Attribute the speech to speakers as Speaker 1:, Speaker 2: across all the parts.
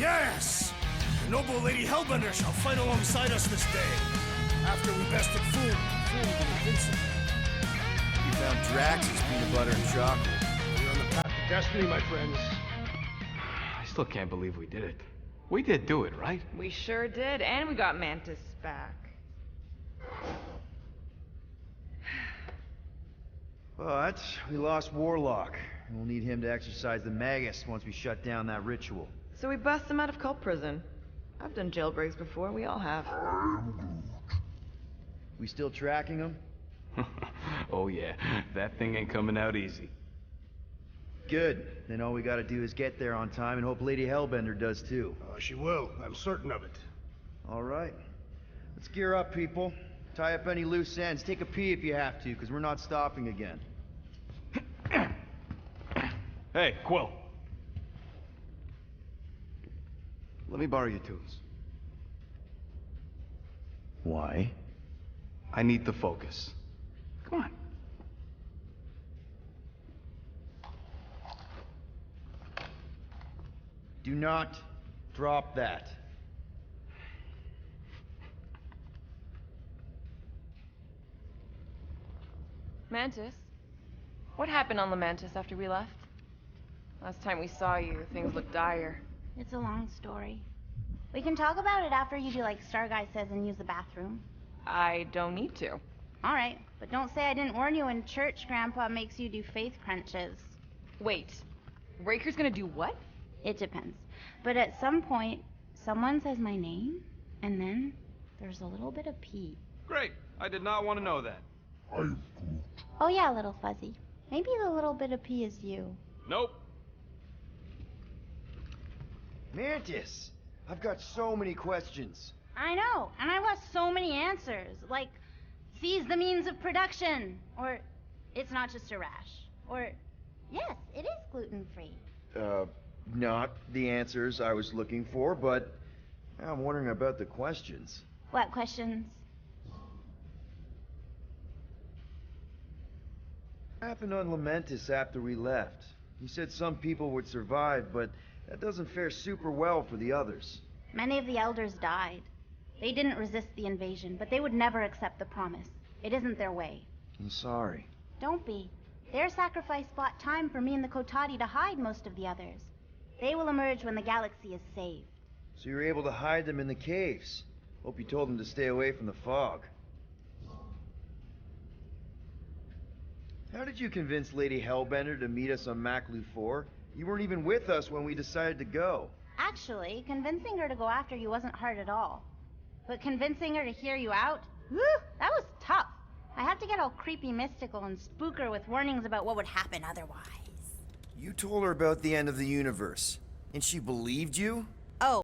Speaker 1: Yes! The noble Lady Hellbender shall fight alongside us this day. After we bested Fool and Invincible.
Speaker 2: We found Drax's peanut butter and chocolate.
Speaker 1: We're on the path to destiny, my friends.
Speaker 3: I still can't believe we did it. We did do it, right?
Speaker 4: We sure did, and we got Mantis back.
Speaker 2: But we lost Warlock, and we'll need him to exercise the Magus once we shut down that ritual.
Speaker 4: So we bust him out of cult prison. I've done jailbreaks before, we all have.
Speaker 2: We still tracking him?
Speaker 3: Oh yeah, that thing ain't coming out easy.
Speaker 2: Good. Then all we gotta do is get there on time and hope Lady Hellbender does too.
Speaker 1: She will. I'm certain of it.
Speaker 2: All right. Let's gear up, people. Tie up any loose ends. Take a pee if you have to, because we're not stopping again.
Speaker 3: Hey, Quill. Let me borrow your tools.
Speaker 2: Why?
Speaker 3: I need the focus. Come on.
Speaker 2: Do not drop that.
Speaker 4: Mantis? What happened on the Mantis after we left? Last time we saw you, things looked dire.
Speaker 5: It's a long story. We can talk about it after you do like Star Guy says and use the bathroom.
Speaker 4: I don't need to.
Speaker 5: Alright, but don't say I didn't warn you in church Grandpa makes you do faith crunches.
Speaker 4: Wait, Raker's gonna do what?
Speaker 5: It depends. But at some point, someone says my name, and then there's a little bit of pee.
Speaker 3: Great. I did not want to know that.
Speaker 5: Oh yeah, little fuzzy. Maybe the little bit of pee is you.
Speaker 3: Nope.
Speaker 2: Mantis! I've got so many questions.
Speaker 5: I know, and I want so many answers. Like, seize the means of production. Or, it's not just a rash. Or, yes, it is gluten-free.
Speaker 2: Not the answers I was looking for, but I'm wondering about the questions.
Speaker 5: What questions?
Speaker 2: What happened on Lamentis after we left? You said some people would survive, but that doesn't fare super well for the others.
Speaker 5: Many of the elders died. They didn't resist the invasion, but they would never accept the promise. It isn't their way.
Speaker 2: I'm sorry.
Speaker 5: Don't be. Their sacrifice bought time for me and the Kotati to hide most of the others. They will emerge when the galaxy is saved.
Speaker 2: So you were able to hide them in the caves. Hope you told them to stay away from the fog. How did you convince Lady Hellbender to meet us on Maklu 4? You weren't even with us when we decided to go.
Speaker 5: Actually, convincing her to go after you wasn't hard at all. But convincing her to hear you out? Whew, that was tough. I have to get all creepy mystical and spook her with warnings about what would happen otherwise.
Speaker 2: You told her about the end of the universe, and she believed you?
Speaker 5: Oh,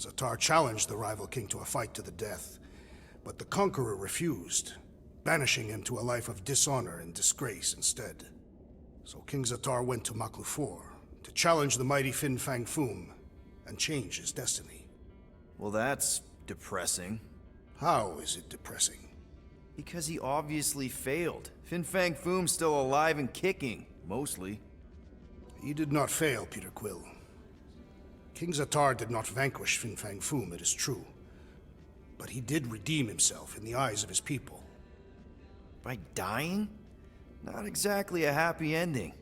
Speaker 1: Zatar challenged the rival king to a fight to the death, but the conqueror refused, banishing him to a life of dishonor and disgrace instead. So King Zatar went to Maklufor to challenge the mighty Fin Fang Foom and change his destiny.
Speaker 6: Well, that's depressing.
Speaker 1: How is it depressing?
Speaker 6: Because he obviously failed. Fin Fang Foom's still alive and kicking, mostly.
Speaker 1: He did not fail, Peter Quill. King Zatar did not vanquish Fin Fang Foom, it is true. But he did redeem himself in the eyes of his people.
Speaker 6: By dying? Not exactly a happy ending.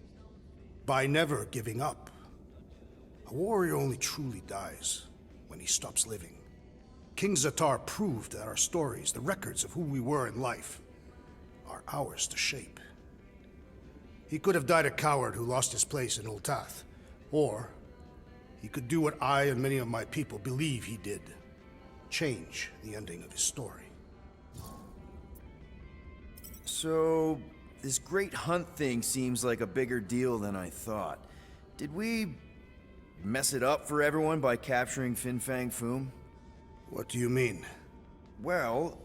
Speaker 1: By never giving up. A warrior only truly dies when he stops living. King Zatar proved that our stories, the records of who we were in life, are ours to shape. He could have died a coward who lost his place in Ultath, or he could do what I and many of my people believe he did. Change the ending of his story.
Speaker 6: So, this great hunt thing seems like a bigger deal than I thought. Did we mess it up for everyone by capturing Fin Fang Foom?
Speaker 1: What do you mean?
Speaker 6: Well,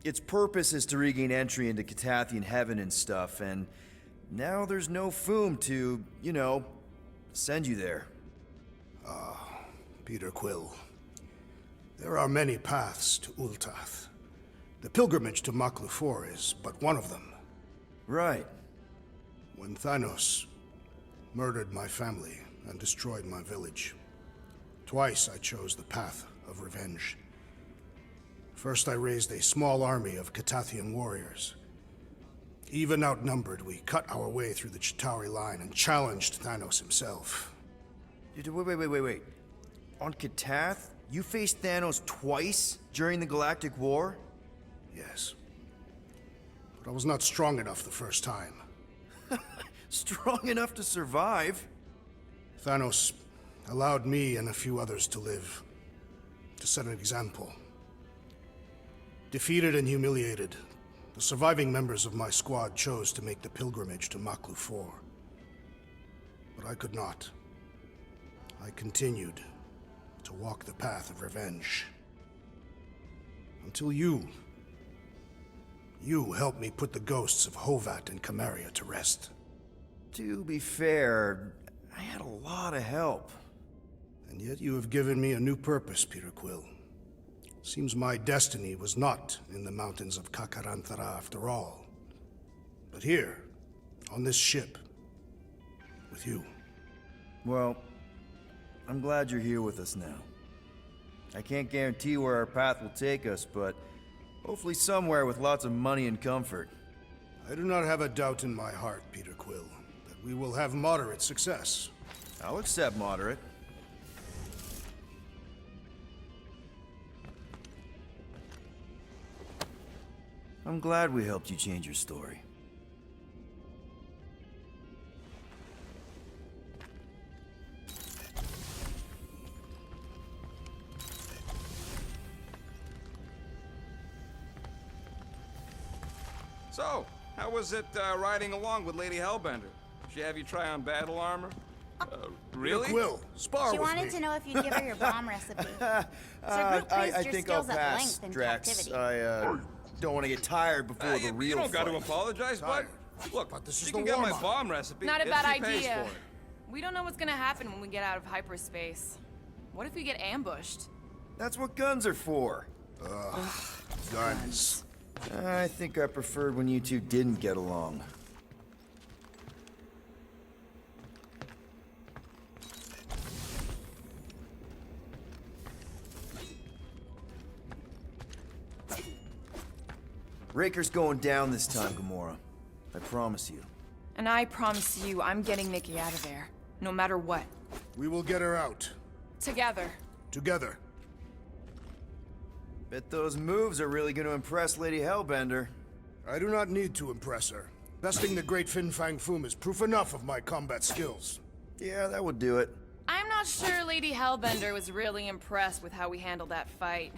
Speaker 6: its purpose is to regain entry into Catathian heaven and stuff, and now there's no Foom to, you know, send you there.
Speaker 1: Peter Quill. There are many paths to Ultath. The pilgrimage to Maklufor is but one of them.
Speaker 6: Right.
Speaker 1: When Thanos murdered my family and destroyed my village, twice I chose the path of revenge. First, I raised a small army of Catathian warriors. Even outnumbered, we cut our way through the Chitauri line and challenged Thanos himself.
Speaker 6: Wait. On Catath, you faced Thanos twice during the Galactic War?
Speaker 1: Yes. But I was not strong enough the first time.
Speaker 6: Strong enough to survive?
Speaker 1: Thanos allowed me and a few others to live, to set an example. Defeated and humiliated, the surviving members of my squad chose to make the pilgrimage to Maklufor. But I could not. I continued to walk the path of revenge. Until you helped me put the ghosts of Hovat and Camaria to rest.
Speaker 6: To be fair, I had a lot of help.
Speaker 1: And yet you have given me a new purpose, Peter Quill. Seems my destiny was not in the mountains of Kakaranthara after all, but here, on this ship, with you.
Speaker 6: Well, I'm glad you're here with us now. I can't guarantee where our path will take us, but hopefully somewhere with lots of money and comfort.
Speaker 1: I do not have a doubt in my heart, Peter Quill, that we will have moderate success.
Speaker 6: I'll accept moderate. I'm glad we helped you change your story.
Speaker 7: So, how was it riding along with Lady Hellbender? She have you try on battle armor? Really?
Speaker 1: Peter Quill, spar
Speaker 5: She
Speaker 1: with
Speaker 5: wanted
Speaker 1: me.
Speaker 5: to know if you'd give her your bomb recipe. Sir Groot praised
Speaker 6: I
Speaker 5: your
Speaker 6: think I'll
Speaker 5: skills at
Speaker 6: pass,
Speaker 5: length in
Speaker 6: Drax.
Speaker 5: captivity.
Speaker 6: I don't want to get tired before the
Speaker 7: You
Speaker 6: real
Speaker 7: don't got to
Speaker 6: fight.
Speaker 7: apologize, bud. Look,
Speaker 1: But this is
Speaker 7: she
Speaker 1: the
Speaker 7: can get my
Speaker 1: warm-up.
Speaker 7: bomb recipe
Speaker 4: Not a
Speaker 7: if
Speaker 4: bad
Speaker 7: she pays
Speaker 4: idea.
Speaker 7: for it.
Speaker 4: We don't know what's gonna happen when we get out of hyperspace. What if we get ambushed?
Speaker 6: That's what guns are for.
Speaker 1: Guns.
Speaker 6: I think I preferred when you two didn't get along. Raker's going down this time, Gamora. I promise you.
Speaker 4: And I promise you, I'm getting Nikki out of there. No matter what.
Speaker 1: We will get her out.
Speaker 4: Together.
Speaker 1: Together.
Speaker 6: Bet those moves are really going to impress Lady Hellbender.
Speaker 1: I do not need to impress her. Besting the great Fin Fang Foom is proof enough of my combat skills.
Speaker 6: Yeah, that would do it.
Speaker 4: I'm not sure Lady Hellbender was really impressed with how we handled that fight.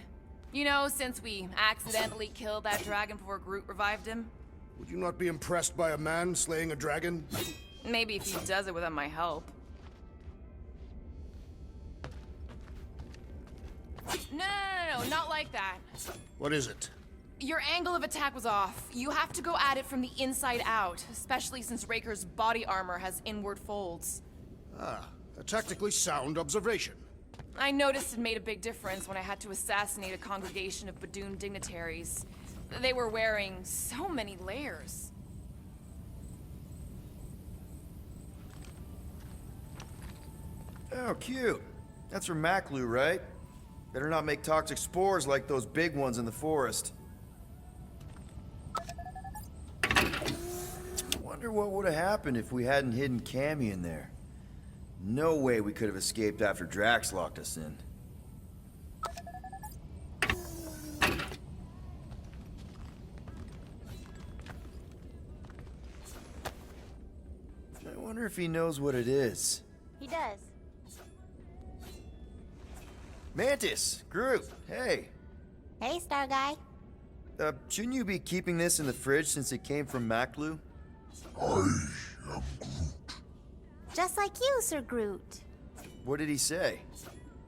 Speaker 4: You know, since we accidentally killed that dragon before Groot revived him.
Speaker 1: Would you not be impressed by a man slaying a dragon?
Speaker 4: Maybe if he does it without my help. No, not like that.
Speaker 1: What is it?
Speaker 4: Your angle of attack was off. You have to go at it from the inside out, especially since Raker's body armor has inward folds.
Speaker 1: Ah, a tactically sound observation.
Speaker 4: I noticed it made a big difference when I had to assassinate a congregation of Badoon dignitaries. They were wearing so many layers.
Speaker 6: Oh, cute. That's from Maclu, right? Better not make toxic spores like those big ones in the forest. Wonder what would have happened if we hadn't hidden Cammy in there. No way we could have escaped after Drax locked us in. I wonder if he knows what it is.
Speaker 5: He does.
Speaker 6: Mantis! Groot! Hey!
Speaker 5: Hey, Star Guy.
Speaker 6: Shouldn't you be keeping this in the fridge since it came from Maclu?
Speaker 5: Just like you, Sir Groot.
Speaker 6: What did he say?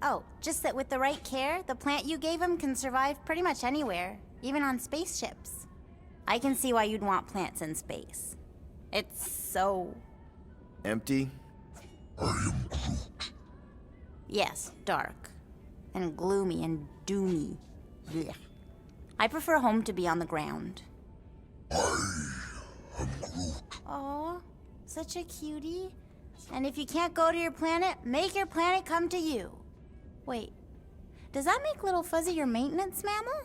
Speaker 5: Oh, just that with the right care, the plant you gave him can survive pretty much anywhere, even on spaceships. I can see why you'd want plants in space. It's so...
Speaker 6: Empty?
Speaker 5: Yes, dark. And gloomy and doomy. Blech. I prefer home to be on the ground. Aw, such a cutie. And if you can't go to your planet, make your planet come to you. Wait, does that make Little Fuzzy your maintenance mammal?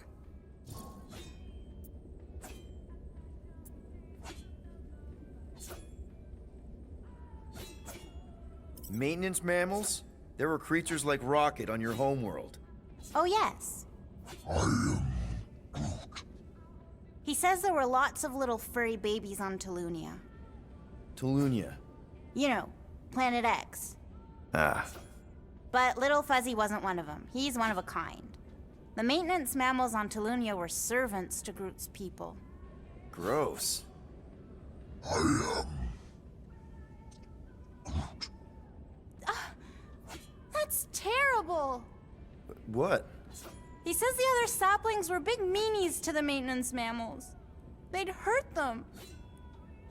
Speaker 6: Maintenance mammals? There were creatures like Rocket on your homeworld.
Speaker 5: Oh, yes. He says there were lots of little furry babies on Tulunia.
Speaker 6: Tulunia.
Speaker 5: You know, Planet X.
Speaker 6: Ah.
Speaker 5: But Little Fuzzy wasn't one of them. He's one of a kind. The maintenance mammals on Tulunia were servants to Groot's people.
Speaker 6: Gross.
Speaker 5: That's terrible!
Speaker 6: What?
Speaker 5: He says the other saplings were big meanies to the maintenance mammals. They'd hurt them.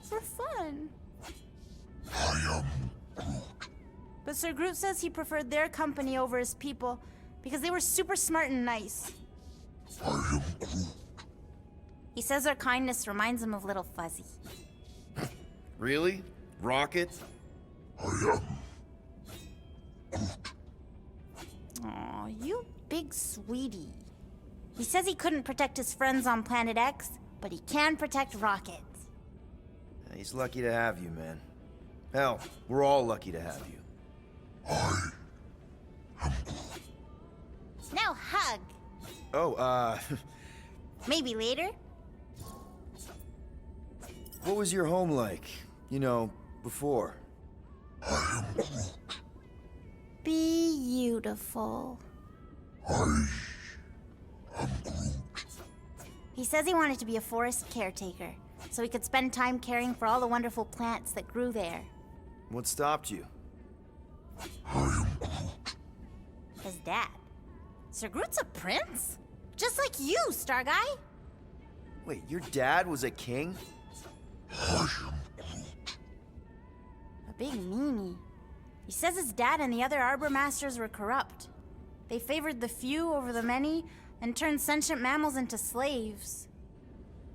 Speaker 5: For fun. But Sir Groot says he preferred their company over his people because they were super smart and nice. He says their kindness reminds him of Little Fuzzy.
Speaker 6: Really? Rocket?
Speaker 5: Aw, you big sweetie. He says he couldn't protect his friends on Planet X, but he can protect Rocket.
Speaker 6: He's lucky to have you, man. Hell, we're all lucky to have you.
Speaker 5: Now hug.
Speaker 6: Oh,
Speaker 5: Maybe later.
Speaker 6: what was your home like? You know, before?
Speaker 5: Beautiful. He says he wanted to be a forest caretaker, so he could spend time caring for all the wonderful plants that grew there.
Speaker 6: What stopped you?
Speaker 5: His dad. Sir Groot's a prince? Just like you, Star Guy.
Speaker 6: Wait, your dad was a king?
Speaker 5: A big meanie. He says his dad and the other Arbor Masters were corrupt. They favored the few over the many and turned sentient mammals into slaves.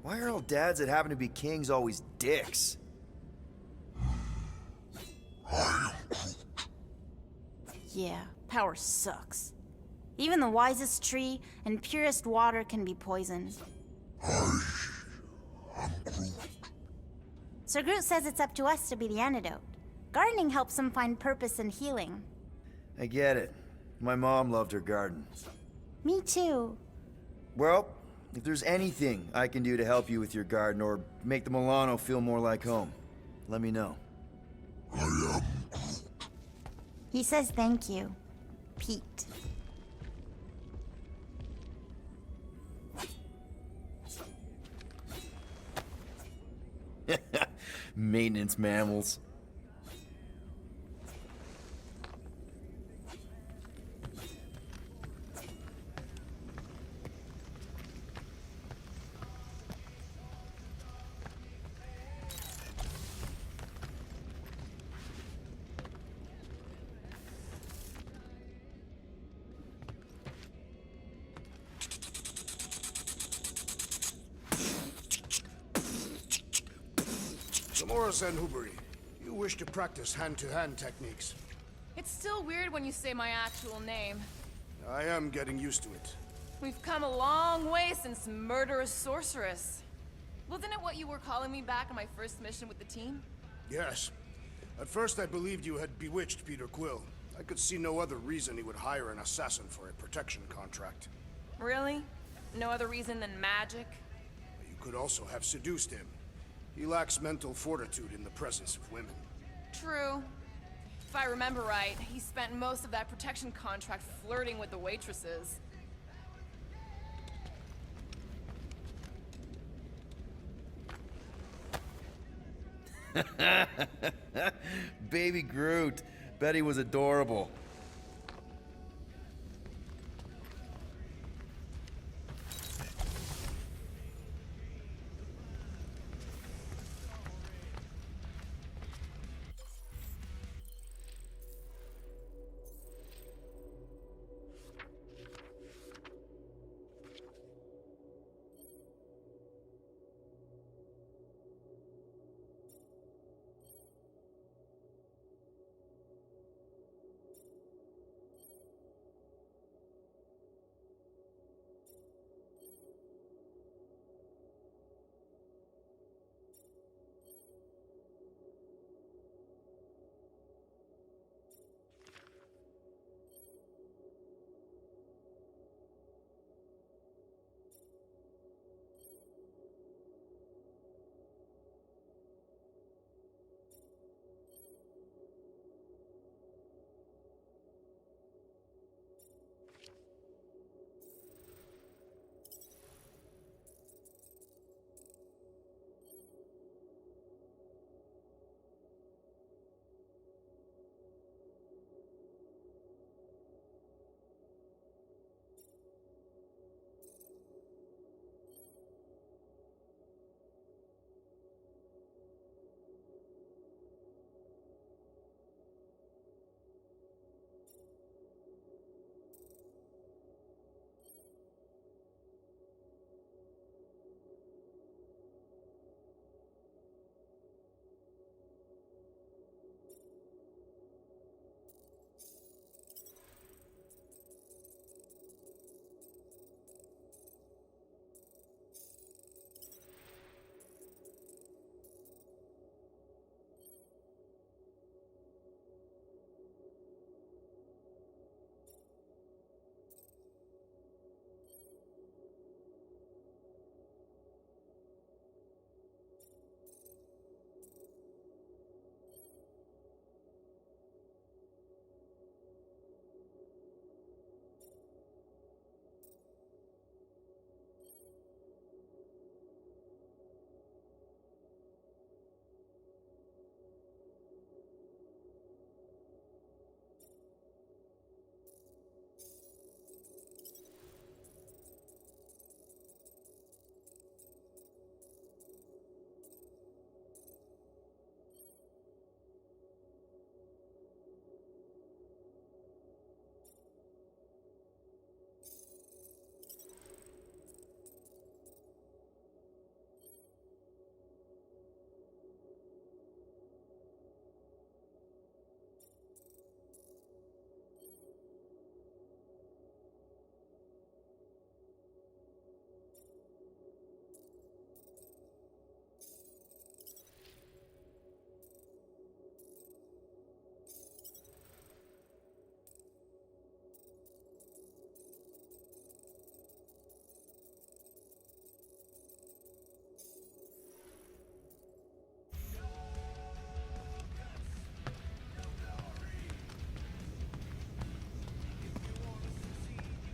Speaker 6: Why are all dads that happen to be kings always dicks?
Speaker 5: Yeah, power sucks. Even the wisest tree and purest water can be poisoned. Sir Groot says it's up to us to be the antidote. Gardening helps him find purpose and healing.
Speaker 6: I get it. My mom loved her garden.
Speaker 5: Me too.
Speaker 6: Well, if there's anything I can do to help you with your garden or make the Milano feel more like home, let me know.
Speaker 5: He says thank you, Pete.
Speaker 6: Maintenance mammals.
Speaker 1: Gamora Zenhuberi, you wish to practice hand-to-hand techniques.
Speaker 4: It's still weird when you say my actual name.
Speaker 1: I am getting used to it.
Speaker 4: We've come a long way since Murderous Sorceress. Wasn't it what you were calling me back on my first mission with the team?
Speaker 1: Yes. At first I believed you had bewitched Peter Quill. I could see no other reason he would hire an assassin for a protection contract.
Speaker 4: Really? No other reason than magic?
Speaker 1: You could also have seduced him. He lacks mental fortitude in the presence of women.
Speaker 4: True. If I remember right, he spent most of that protection contract flirting with the waitresses.
Speaker 6: Baby Groot. Bet he was adorable.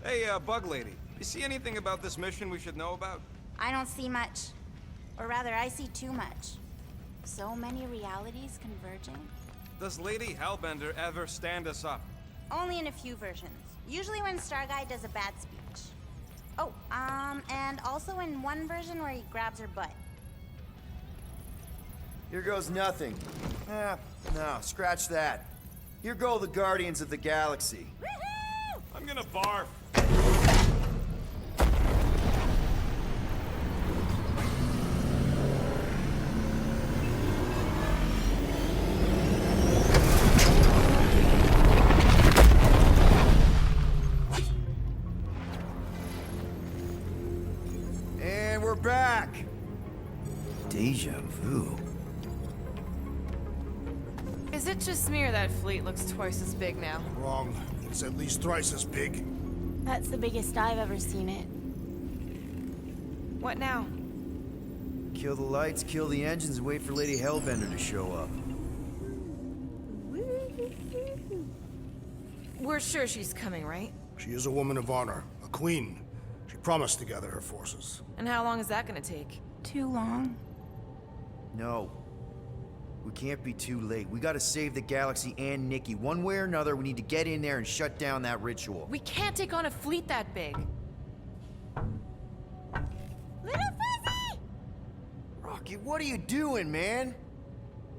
Speaker 7: Hey, Bug Lady, you see anything about this mission we should know about?
Speaker 5: I don't see much. Or rather, I see too much. So many realities converging.
Speaker 7: Does Lady Hellbender ever stand us up?
Speaker 5: Only in a few versions. Usually when Star Guy does a bad speech. Oh, and also in one version where he grabs her butt.
Speaker 6: Here goes nothing. No, scratch that. Here go the Guardians of the Galaxy.
Speaker 5: Woohoo!
Speaker 7: I'm gonna barf.
Speaker 6: back! Deja vu.
Speaker 4: Is it just me or that fleet looks twice as big now?
Speaker 1: Wrong. It's at least thrice as big.
Speaker 5: That's the biggest I've ever seen it.
Speaker 4: What now?
Speaker 6: Kill the lights, kill the engines, and wait for Lady Hellbender to show up.
Speaker 4: We're sure she's coming, right?
Speaker 1: She is a woman of honor, a queen. She promised to gather her forces.
Speaker 4: And how long is that gonna take?
Speaker 5: Too long.
Speaker 6: No. We can't be too late. We gotta save the galaxy and Nikki. One way or another, we need to get in there and shut down that ritual.
Speaker 4: We can't take on a fleet that big.
Speaker 5: Little Fuzzy!
Speaker 6: Rocky, what are you doing, man?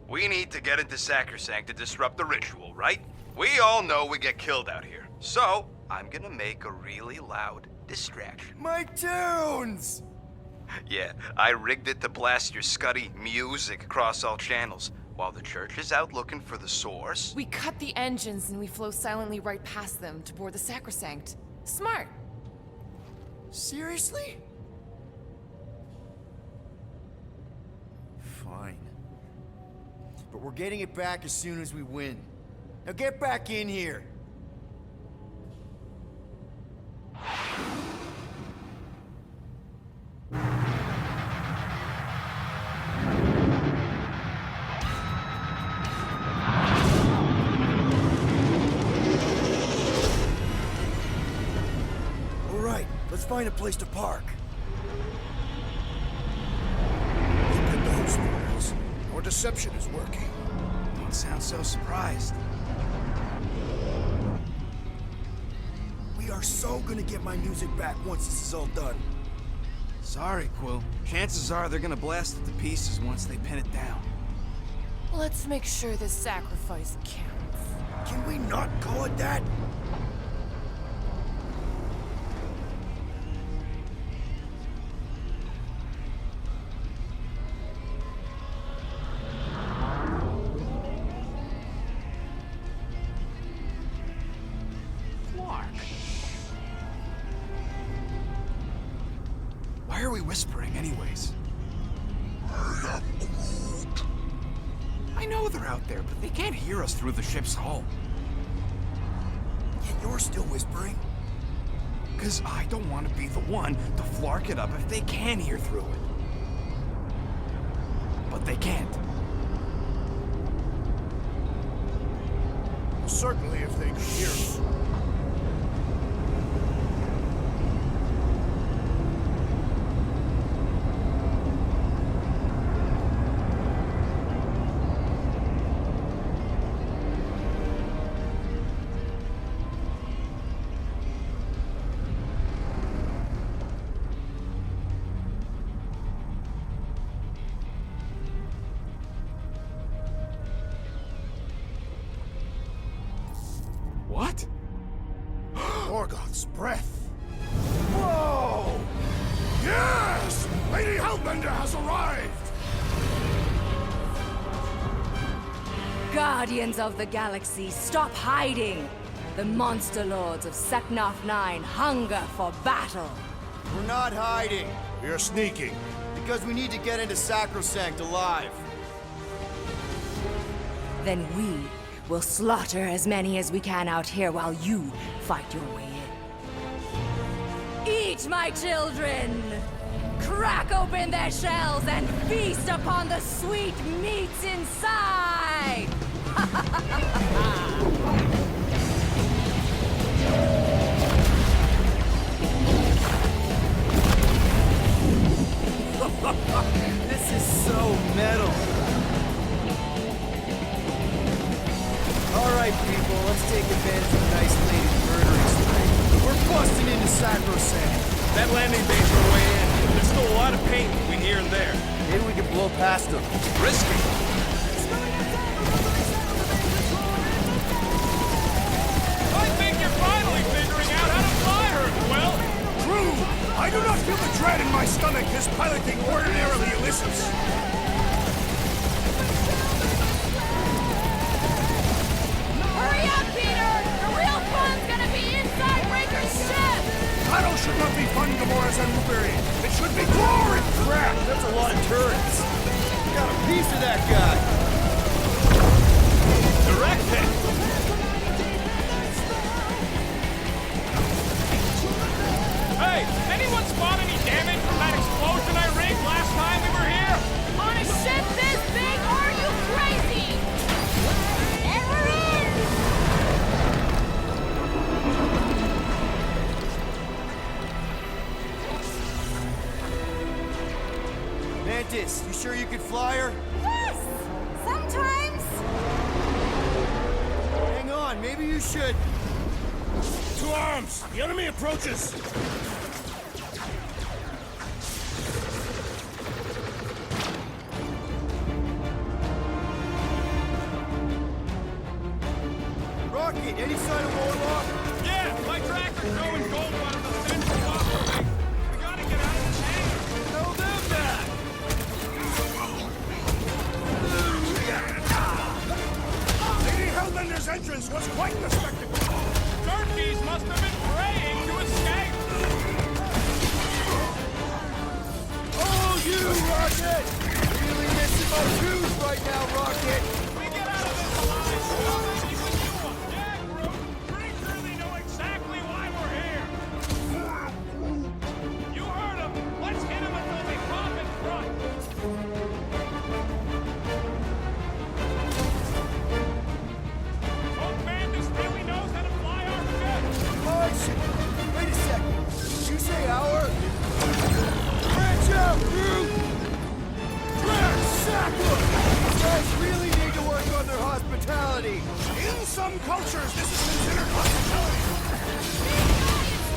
Speaker 8: We need to get into Sacrosanct to disrupt the ritual, right? We all know we get killed out here. So, I'm gonna make a really loud distraction.
Speaker 6: My tunes!
Speaker 8: Yeah, I rigged it to blast your scuddy music across all channels. While the church is out looking for the source...
Speaker 4: We cut the engines and we flow silently right past them to board the Sacrosanct. Smart.
Speaker 6: Seriously? Fine. But we're getting it back as soon as we win. Now get back in here! Alright, let's find a place to park.
Speaker 1: Look at those fools. Our deception is working.
Speaker 6: Don't sound so surprised. We are so gonna get my music back once this is all done.
Speaker 7: Sorry, Quill. Chances are they're gonna blast it to pieces once they pin it down.
Speaker 4: Let's make sure this sacrifice counts.
Speaker 6: Can we not call it that?
Speaker 7: Why are we whispering anyways? I know they're out there, but they can't hear us through the ship's hull.
Speaker 6: Yet you're still whispering.
Speaker 7: Because I don't want to be the one to flark it up if they can hear through it. But they can't.
Speaker 1: Certainly if they could hear us.
Speaker 7: What?
Speaker 1: Morgoth's breath.
Speaker 6: Whoa!
Speaker 1: Yes! Lady Hellbender has arrived!
Speaker 9: Guardians of the Galaxy, stop hiding! The monster lords of Seknarf 9 hunger for battle!
Speaker 6: We're not hiding,
Speaker 1: We are sneaking.
Speaker 6: because we need to get into Sacrosanct alive.
Speaker 9: Then we will slaughter as many as we can out here while you fight your way in. Eat, my children! Crack open their shells and feast upon the sweet meats inside!
Speaker 6: This is so metal. Alright, people, let's take advantage of the nice lady's murdering spree. We're busting into Sacrosanct.
Speaker 7: That landing bay's our way in. There's still a lot of paint between here and there.
Speaker 6: Maybe we can blow past them.
Speaker 7: Risky. I think you're finally figuring out how to fly her, Quill!
Speaker 1: True! I do not feel the dread in my stomach this piloting ordinarily elicits.
Speaker 4: Hurry up, Peter! The real fun's gonna be inside Raker's ship!
Speaker 1: Battle should not be fought one Gamora's Moveri. It should be glory!
Speaker 6: Crap, that's a lot of turrets. Got a piece of that guy.
Speaker 7: Direct hit! Hey, anyone spot any damage from that explosion I rigged last time we were here?
Speaker 4: On a ship this big, are you crazy?
Speaker 5: And we're in!
Speaker 6: Mantis, you sure you could fly her?
Speaker 5: Yes! Sometimes!
Speaker 6: Hang on, maybe you should.
Speaker 1: To arms! The enemy approaches!
Speaker 6: Rocket, any sign of Warlock?
Speaker 7: Yeah, my tractor's going gold on the central buffer. We gotta get out of this hangar.
Speaker 6: Tell them that!
Speaker 1: Lady Hellbender's entrance was quite the spectacle!
Speaker 7: Turkeys must have been praying to escape.
Speaker 6: Oh, you, Rocket! Really missing my shoes right now, Rocket!
Speaker 7: We get out of this alive. We'll see what you want. Yeah, Groot. Pretty sure they know exactly why we're here. You heard them. Let's hit them until they pop in front. Hope Bandus really knows how to fly our ship.
Speaker 6: Oh, shit! Wait a second. Did you say our? Branch out, Groot! Drax, Sackler! These guys really need to work on their hospitality.
Speaker 1: In some cultures, this is considered hospitality!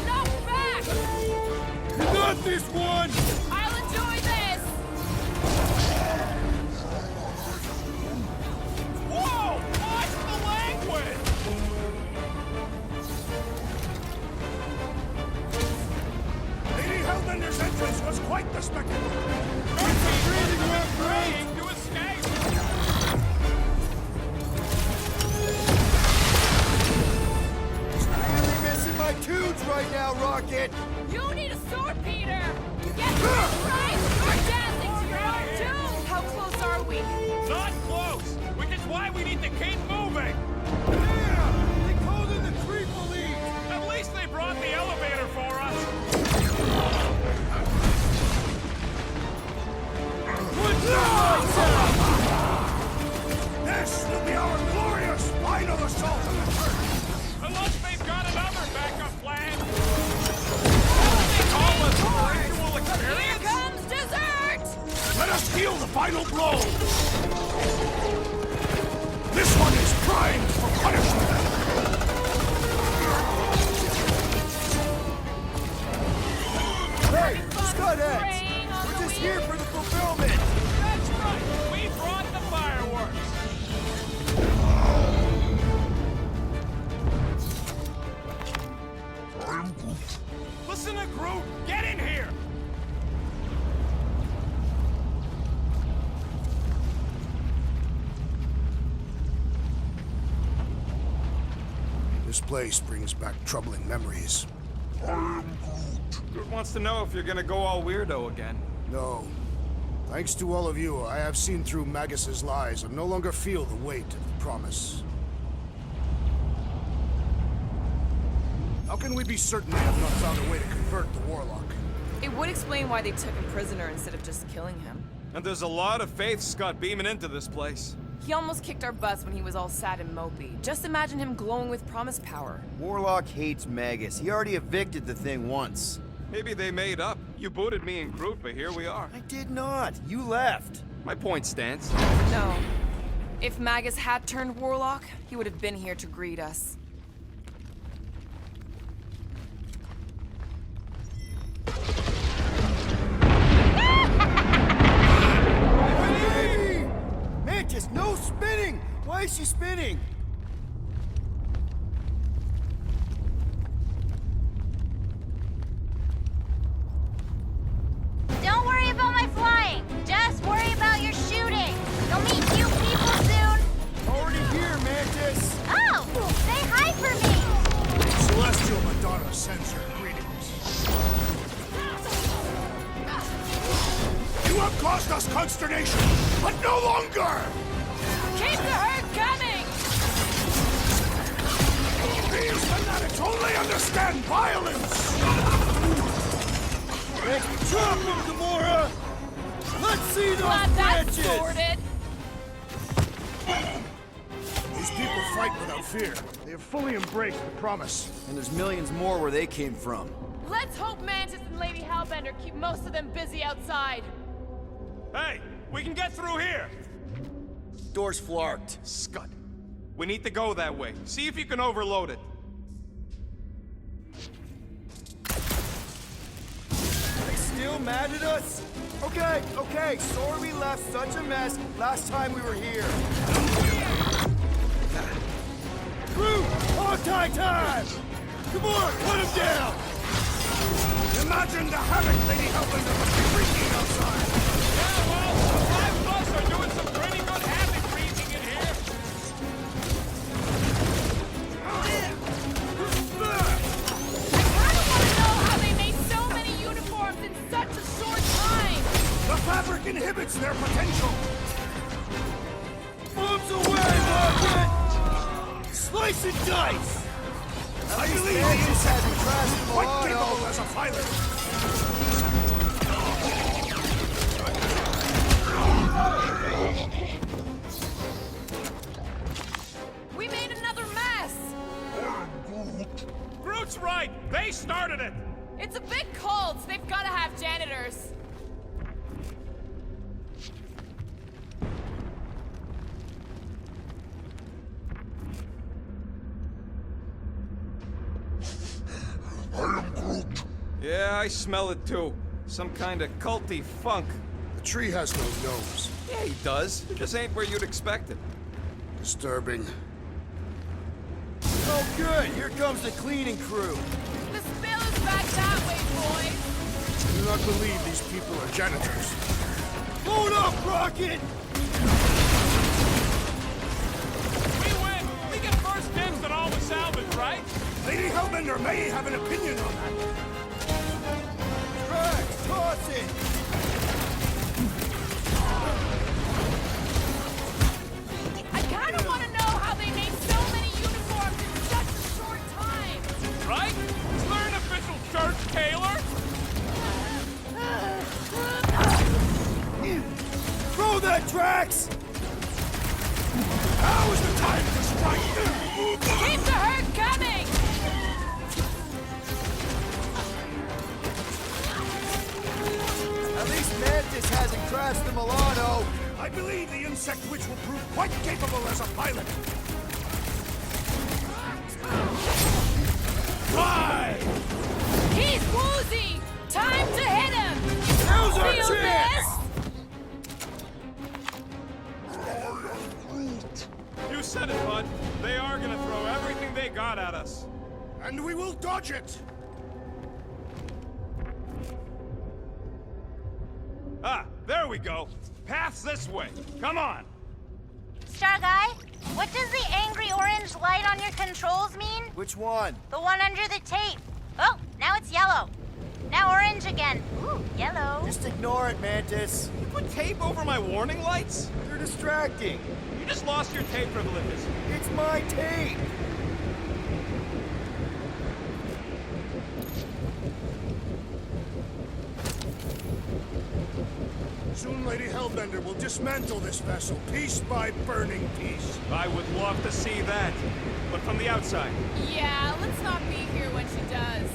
Speaker 4: Knock back!
Speaker 6: You got this one!
Speaker 4: I'll enjoy this!
Speaker 7: Whoa! Watch the language!
Speaker 1: Lady Hellbender's entrance was quite the spectacle!
Speaker 7: Turkeys really were praying to escape.
Speaker 6: Really missing my tubes right now, Rocket!
Speaker 4: You need a sword, Peter! Get this right! You're dancing to your own tune! How close are we?
Speaker 7: Not close, which is why we need to keep moving.
Speaker 6: Yeah! They called in the creep elite!
Speaker 7: At least they brought the elevator for us.
Speaker 6: Put the lights out!
Speaker 1: This will be our glorious final assault on the turret!
Speaker 7: Unless they've got another backup plan. They call us for ritual
Speaker 4: Here
Speaker 7: experience.
Speaker 4: comes dessert!
Speaker 1: Let us deal the final blow! This one is primed for punishment!
Speaker 6: Hey, Scutheads! We're just here for the fulfillment!
Speaker 7: That's right. We brought the fireworks. Listen to Groot. Get in here.
Speaker 1: This place brings back troubling memories.
Speaker 7: Groot wants to know if you're gonna go all weirdo again.
Speaker 1: No. Thanks to all of you, I have seen through Magus's lies and no longer feel the weight of the promise. How can we be certain they have not found a way to convert the Warlock?
Speaker 4: It would explain why they took him prisoner instead of just killing him.
Speaker 7: And there's a lot of faith Scott beaming into this place.
Speaker 4: He almost kicked our butts when he was all sad and mopey. Just imagine him glowing with promise power.
Speaker 6: Warlock hates Magus. He already evicted the thing once.
Speaker 7: Maybe they made up. You booted me and Groot, but here we are.
Speaker 6: I did not. You left.
Speaker 7: My point stands.
Speaker 4: No. If Magus had turned Warlock, he would have been here to greet us.
Speaker 6: Hey! Mantis, no spinning! Why is she spinning?
Speaker 5: Don't worry about my flying. Just worry about your shooting. You'll meet cute people soon.
Speaker 6: Already here, Mantis!
Speaker 5: Oh, say hi for me.
Speaker 1: Celestial Madonna sends her greetings. caused us consternation, but no longer!
Speaker 4: Keep the herd coming!
Speaker 1: These fanatics only understand violence!
Speaker 6: Let's drop him, Gamora! Let's see those
Speaker 4: Glad that's
Speaker 6: branches!
Speaker 4: sorted.
Speaker 1: These people fight without fear. They have fully embraced the promise.
Speaker 6: And there's millions more where they came from.
Speaker 4: Let's hope Mantis and Lady Hellbender keep most of them busy outside.
Speaker 7: Hey, we can get through here!
Speaker 6: Door's flarked.
Speaker 7: Scud. We need to go that way. See if you can overload it.
Speaker 6: They still mad at us? Okay, sorry we left such a mess last time we were here. Groot, hog-tie time! Come on, put him down!
Speaker 1: Imagine the havoc Lady Hellbender must be wreaking outside!
Speaker 7: Yeah, well, the five of us are doing some pretty good havoc wreaking in here.
Speaker 4: I don't want to know how they made so many uniforms in such a short time!
Speaker 1: The fabric inhibits their potential!
Speaker 6: Bombs away, Rocket! Slice and dice!
Speaker 1: I believe the
Speaker 6: Mantis
Speaker 1: insect
Speaker 6: hasn't
Speaker 1: which
Speaker 6: crashed
Speaker 1: proved quite
Speaker 6: Milano.
Speaker 1: capable as a pilot.
Speaker 4: We made another mess!
Speaker 7: Groot's right! They started it!
Speaker 4: It's a big cult. They've got to have janitors.
Speaker 7: Yeah, I smell it too. Some kind of culty funk.
Speaker 1: The tree has no nose.
Speaker 7: Yeah, he does. It just ain't where you'd expect it.
Speaker 1: Disturbing.
Speaker 6: Oh good, here comes the cleaning crew.
Speaker 4: The spill is back that way, boys.
Speaker 1: I do not believe these people are janitors.
Speaker 6: Load up, Rocket!
Speaker 7: We win! We get first dibs on all the salvage, right?
Speaker 1: Lady Hellbender may have an opinion on that.
Speaker 6: Drax, toss it!
Speaker 4: I kind of want to know how they made so many uniforms in such a short time.
Speaker 7: Right? Is there an official church tailor?
Speaker 6: Throw that, Drax!
Speaker 1: Now is the time to strike!
Speaker 4: Keep the herd coming!
Speaker 6: At least Mantis hasn't crashed the Milano.
Speaker 1: I believe the insect witch will prove quite capable as a pilot. Fly!
Speaker 4: He's woozy! Time to hit him!
Speaker 6: Now's our
Speaker 4: Feel
Speaker 6: chance!
Speaker 7: You said it, bud. They are gonna throw everything they got at us.
Speaker 1: And we will dodge it!
Speaker 7: Ah, there we go. Path's this way. Come on.
Speaker 5: Star Guy, what does the angry orange light on your controls mean?
Speaker 6: Which one?
Speaker 5: The one under the tape. Oh, now it's yellow. Now orange again. Ooh, yellow.
Speaker 6: Just ignore it, Mantis.
Speaker 7: You put tape over my warning lights?
Speaker 6: They're distracting.
Speaker 7: You just lost your tape privileges.
Speaker 6: It's my tape.
Speaker 1: Soon Lady Hellbender will dismantle this vessel, piece by burning piece.
Speaker 7: I would love to see that. But from the outside.
Speaker 4: Yeah, let's not be here when she does.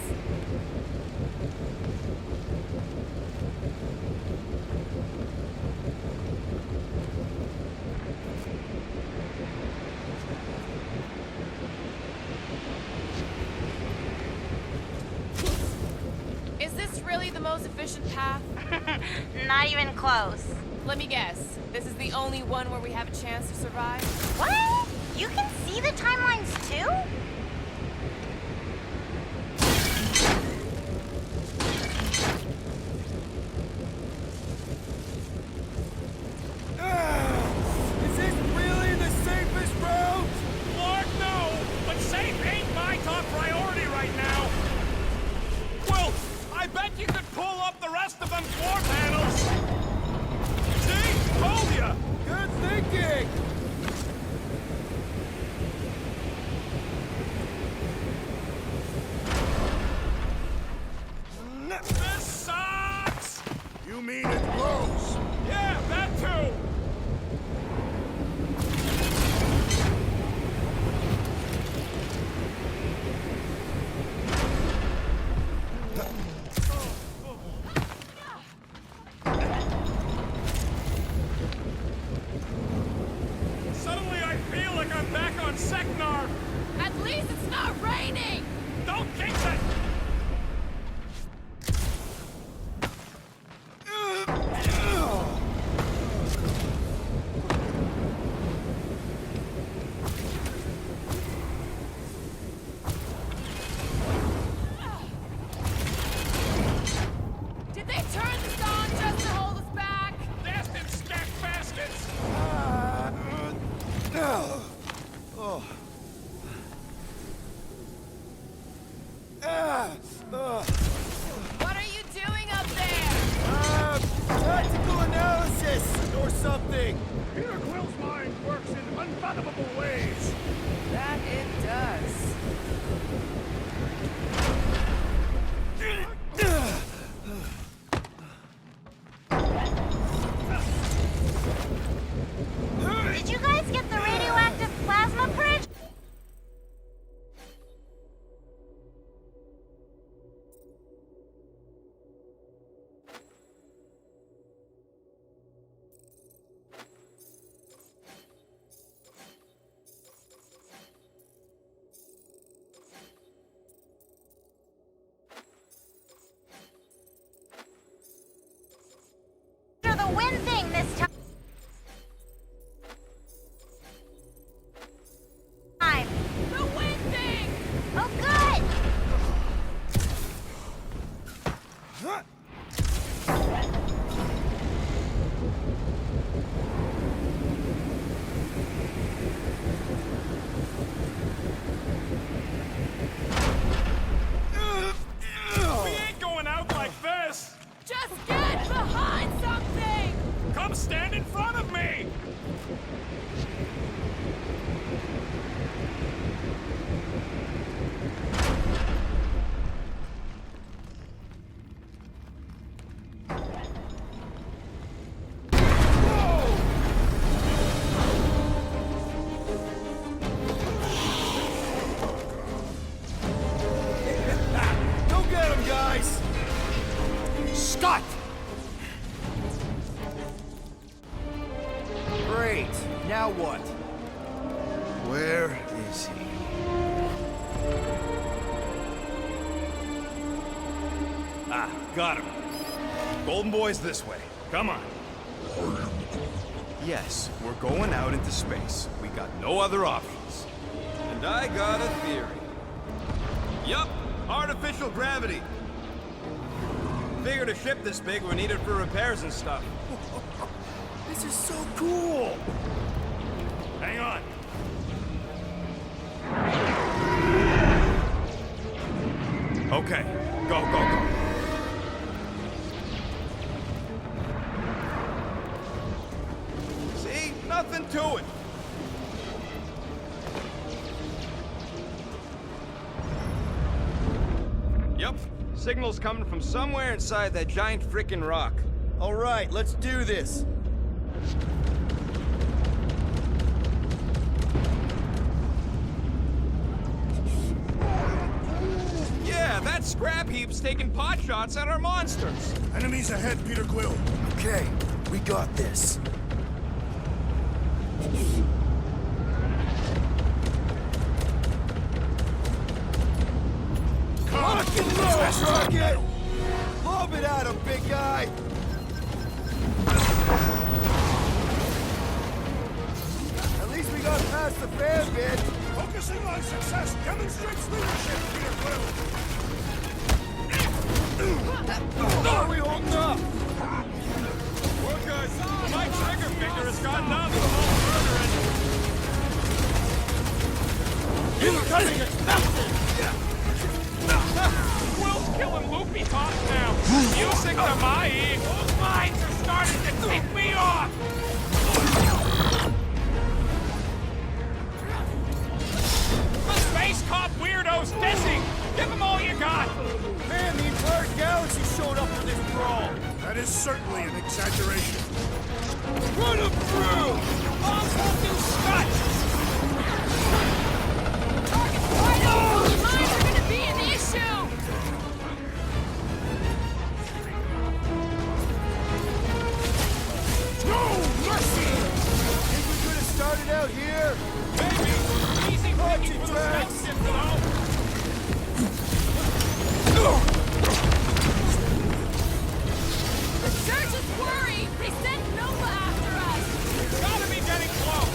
Speaker 4: Is this really the most efficient path?
Speaker 5: Not even close.
Speaker 4: Let me guess. This is the only one where we have a chance to survive?
Speaker 5: What? You can see the timelines too?
Speaker 6: Is this really the safest route?
Speaker 7: Lord, no! But safe ain't my top priority right now! Well, I bet you could pull up the rest of them floor panels! told ya!
Speaker 6: Good thinking!
Speaker 7: This sucks!
Speaker 1: You mean it blows?
Speaker 7: Yeah, that too! Suddenly I feel like I'm back on Seknar!
Speaker 4: At least it's not raining!
Speaker 7: Don't jinx it!
Speaker 4: Did they turn this on just to hold us back?
Speaker 7: Bastard scat baskets!
Speaker 4: What are you doing up there?
Speaker 6: Tactical analysis or something.
Speaker 7: Peter Quill's mind works in unfathomable ways!
Speaker 9: That it does.
Speaker 5: Did you guys get the radioactive plasma bridge? The wind thing this time.
Speaker 4: The wind thing!
Speaker 5: Oh, good!
Speaker 7: We ain't going out like this!
Speaker 4: Just get behind something!
Speaker 7: Come stand in front of me!
Speaker 6: Go get him, guys!
Speaker 1: Scott!
Speaker 6: Great. Now what?
Speaker 1: Where is he?
Speaker 7: Ah, got him. Golden Boy's this way. Come on.
Speaker 8: Yes, we're going out into space. We got no other options. And I got a theory. Yup, artificial gravity. Figured a ship this big would need it for repairs and stuff.
Speaker 6: This is so cool!
Speaker 7: Hang on.
Speaker 8: Okay, go, go, go. See? Nothing to it. Yep, signal's coming from somewhere inside that giant frickin' rock.
Speaker 6: All right, let's do this.
Speaker 8: Yeah, that scrap heap's taking pot shots at our monsters.
Speaker 1: Enemies ahead, Peter Quill.
Speaker 6: Okay, we got this. Rock and roll, Rocket! Lob it at him, big guy! At least we got past the fan bit.
Speaker 1: Focusing on success demonstrates leadership, Peter Quill.
Speaker 6: How are we holding up?
Speaker 7: We're good. My trigger finger has gone numb from all murdering.
Speaker 6: Incoming exhausted!
Speaker 7: Quill's killing loopy tops now. Music to my ears. Minds are starting to tick me off. The space cop weirdo's dissing. Give them all you got.
Speaker 6: Man, the entire galaxy showed up for this brawl.
Speaker 1: That is certainly an exaggeration.
Speaker 6: Run him through!
Speaker 7: Bombs won't do scut.
Speaker 4: Target's wide open! Mines are gonna be an issue!
Speaker 6: No mercy! Think we could have started out here?
Speaker 7: Maybe. Easy picking for the
Speaker 6: Drax.
Speaker 7: stealth ship, though.
Speaker 4: The church is worried! They sent Nova after us!
Speaker 7: Gotta be getting close.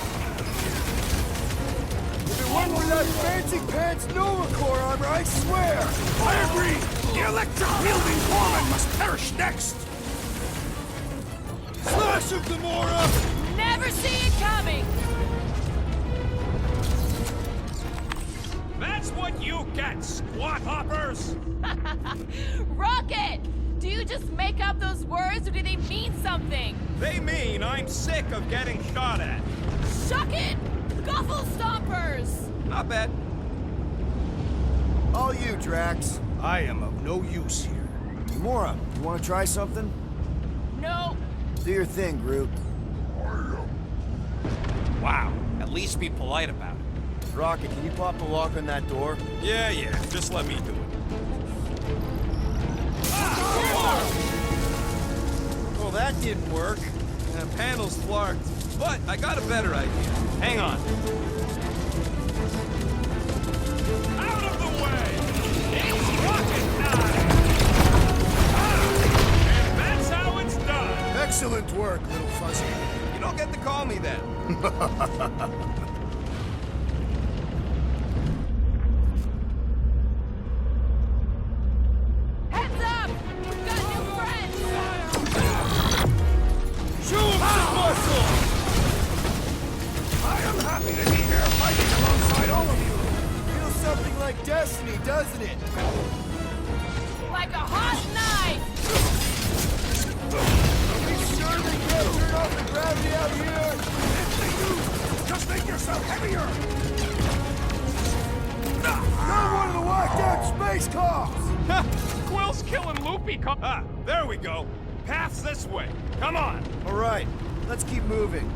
Speaker 6: If it weren't for that fancy pants Nova Corps armor, I swear!
Speaker 1: I agree! The electric-wielding foreman must perish next!
Speaker 6: Slash of Gamora!
Speaker 4: Never see it coming!
Speaker 7: That's what you get, squat hoppers.
Speaker 4: Rocket! Do you just make up those words or do they mean something?
Speaker 7: They mean I'm sick of getting shot at.
Speaker 4: Shuck it! Guffle stompers!
Speaker 8: Not bad.
Speaker 6: All you, Drax.
Speaker 1: I am of no use here.
Speaker 6: Gamora, you want to try something?
Speaker 4: No.
Speaker 6: Do your thing, Groot.
Speaker 7: Wow, at least be polite about it.
Speaker 6: Rocket, can you pop the lock on that door?
Speaker 7: Yeah, just let me do it.
Speaker 6: Well, that didn't work.
Speaker 8: The panel's flarked, but I got a better idea. Hang on.
Speaker 7: Out of the way! It's rocket time! And that's how it's done!
Speaker 1: Excellent work, little fuzzy.
Speaker 8: You don't get to call me that.
Speaker 4: Heads up! We've got new friends!
Speaker 6: Show him some muscle!
Speaker 1: I am happy to be here fighting alongside all of you.
Speaker 6: Feels something like destiny, doesn't it?
Speaker 4: Like a hot knife!
Speaker 6: Are we sure they can't turn off the gravity out here?
Speaker 1: If they do, just make yourself heavier.
Speaker 6: You're one of the whacked out space cops!
Speaker 7: Quill's killing Loopy. There we go. Path's this way. Come on.
Speaker 6: All right, let's keep moving.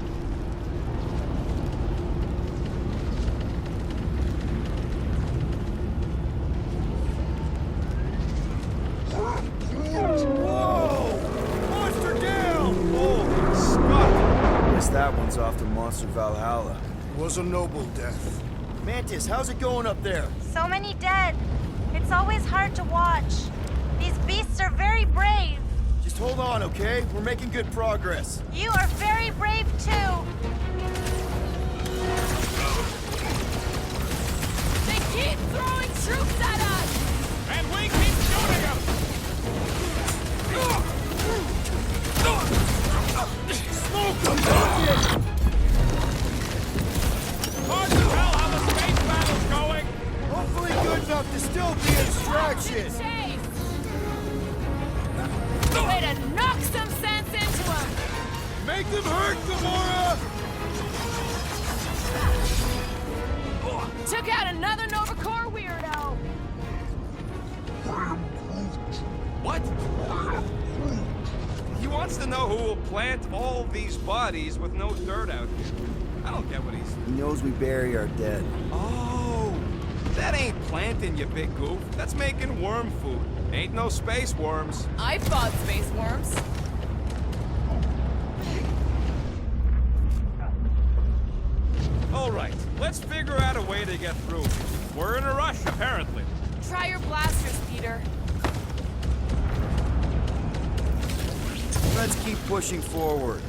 Speaker 6: Whoa! Monster down!
Speaker 8: Holy Scott!
Speaker 6: Guess that one's off to Monster Valhalla.
Speaker 1: It was a noble death.
Speaker 6: Mantis, how's it going up there?
Speaker 5: So many dead. It's always hard to watch. These beasts are very brave.
Speaker 6: Just hold on, okay? We're making good progress.
Speaker 5: You are very brave too.
Speaker 4: They keep throwing troops at us!
Speaker 7: And we keep shooting them.
Speaker 6: Smoke them! Rocket!
Speaker 7: Hard to tell how the space battle's going.
Speaker 6: Hopefully good enough to still be a distraction.
Speaker 4: Chase! Way to knock some sense into them!
Speaker 6: Make them hurt, Gamora!
Speaker 4: Took out another Nova Corps weirdo!
Speaker 8: What? He wants to know who will plant all these bodies with no dirt out here. I don't get what he's...
Speaker 6: He knows we bury our dead.
Speaker 8: Oh, that ain't planting, you big goof. That's making worm food. Ain't no space worms.
Speaker 4: I fought space worms.
Speaker 7: All right, let's figure out a way to get through. We're in a rush, apparently.
Speaker 4: Try your blasters, Peter.
Speaker 6: Let's keep pushing forward.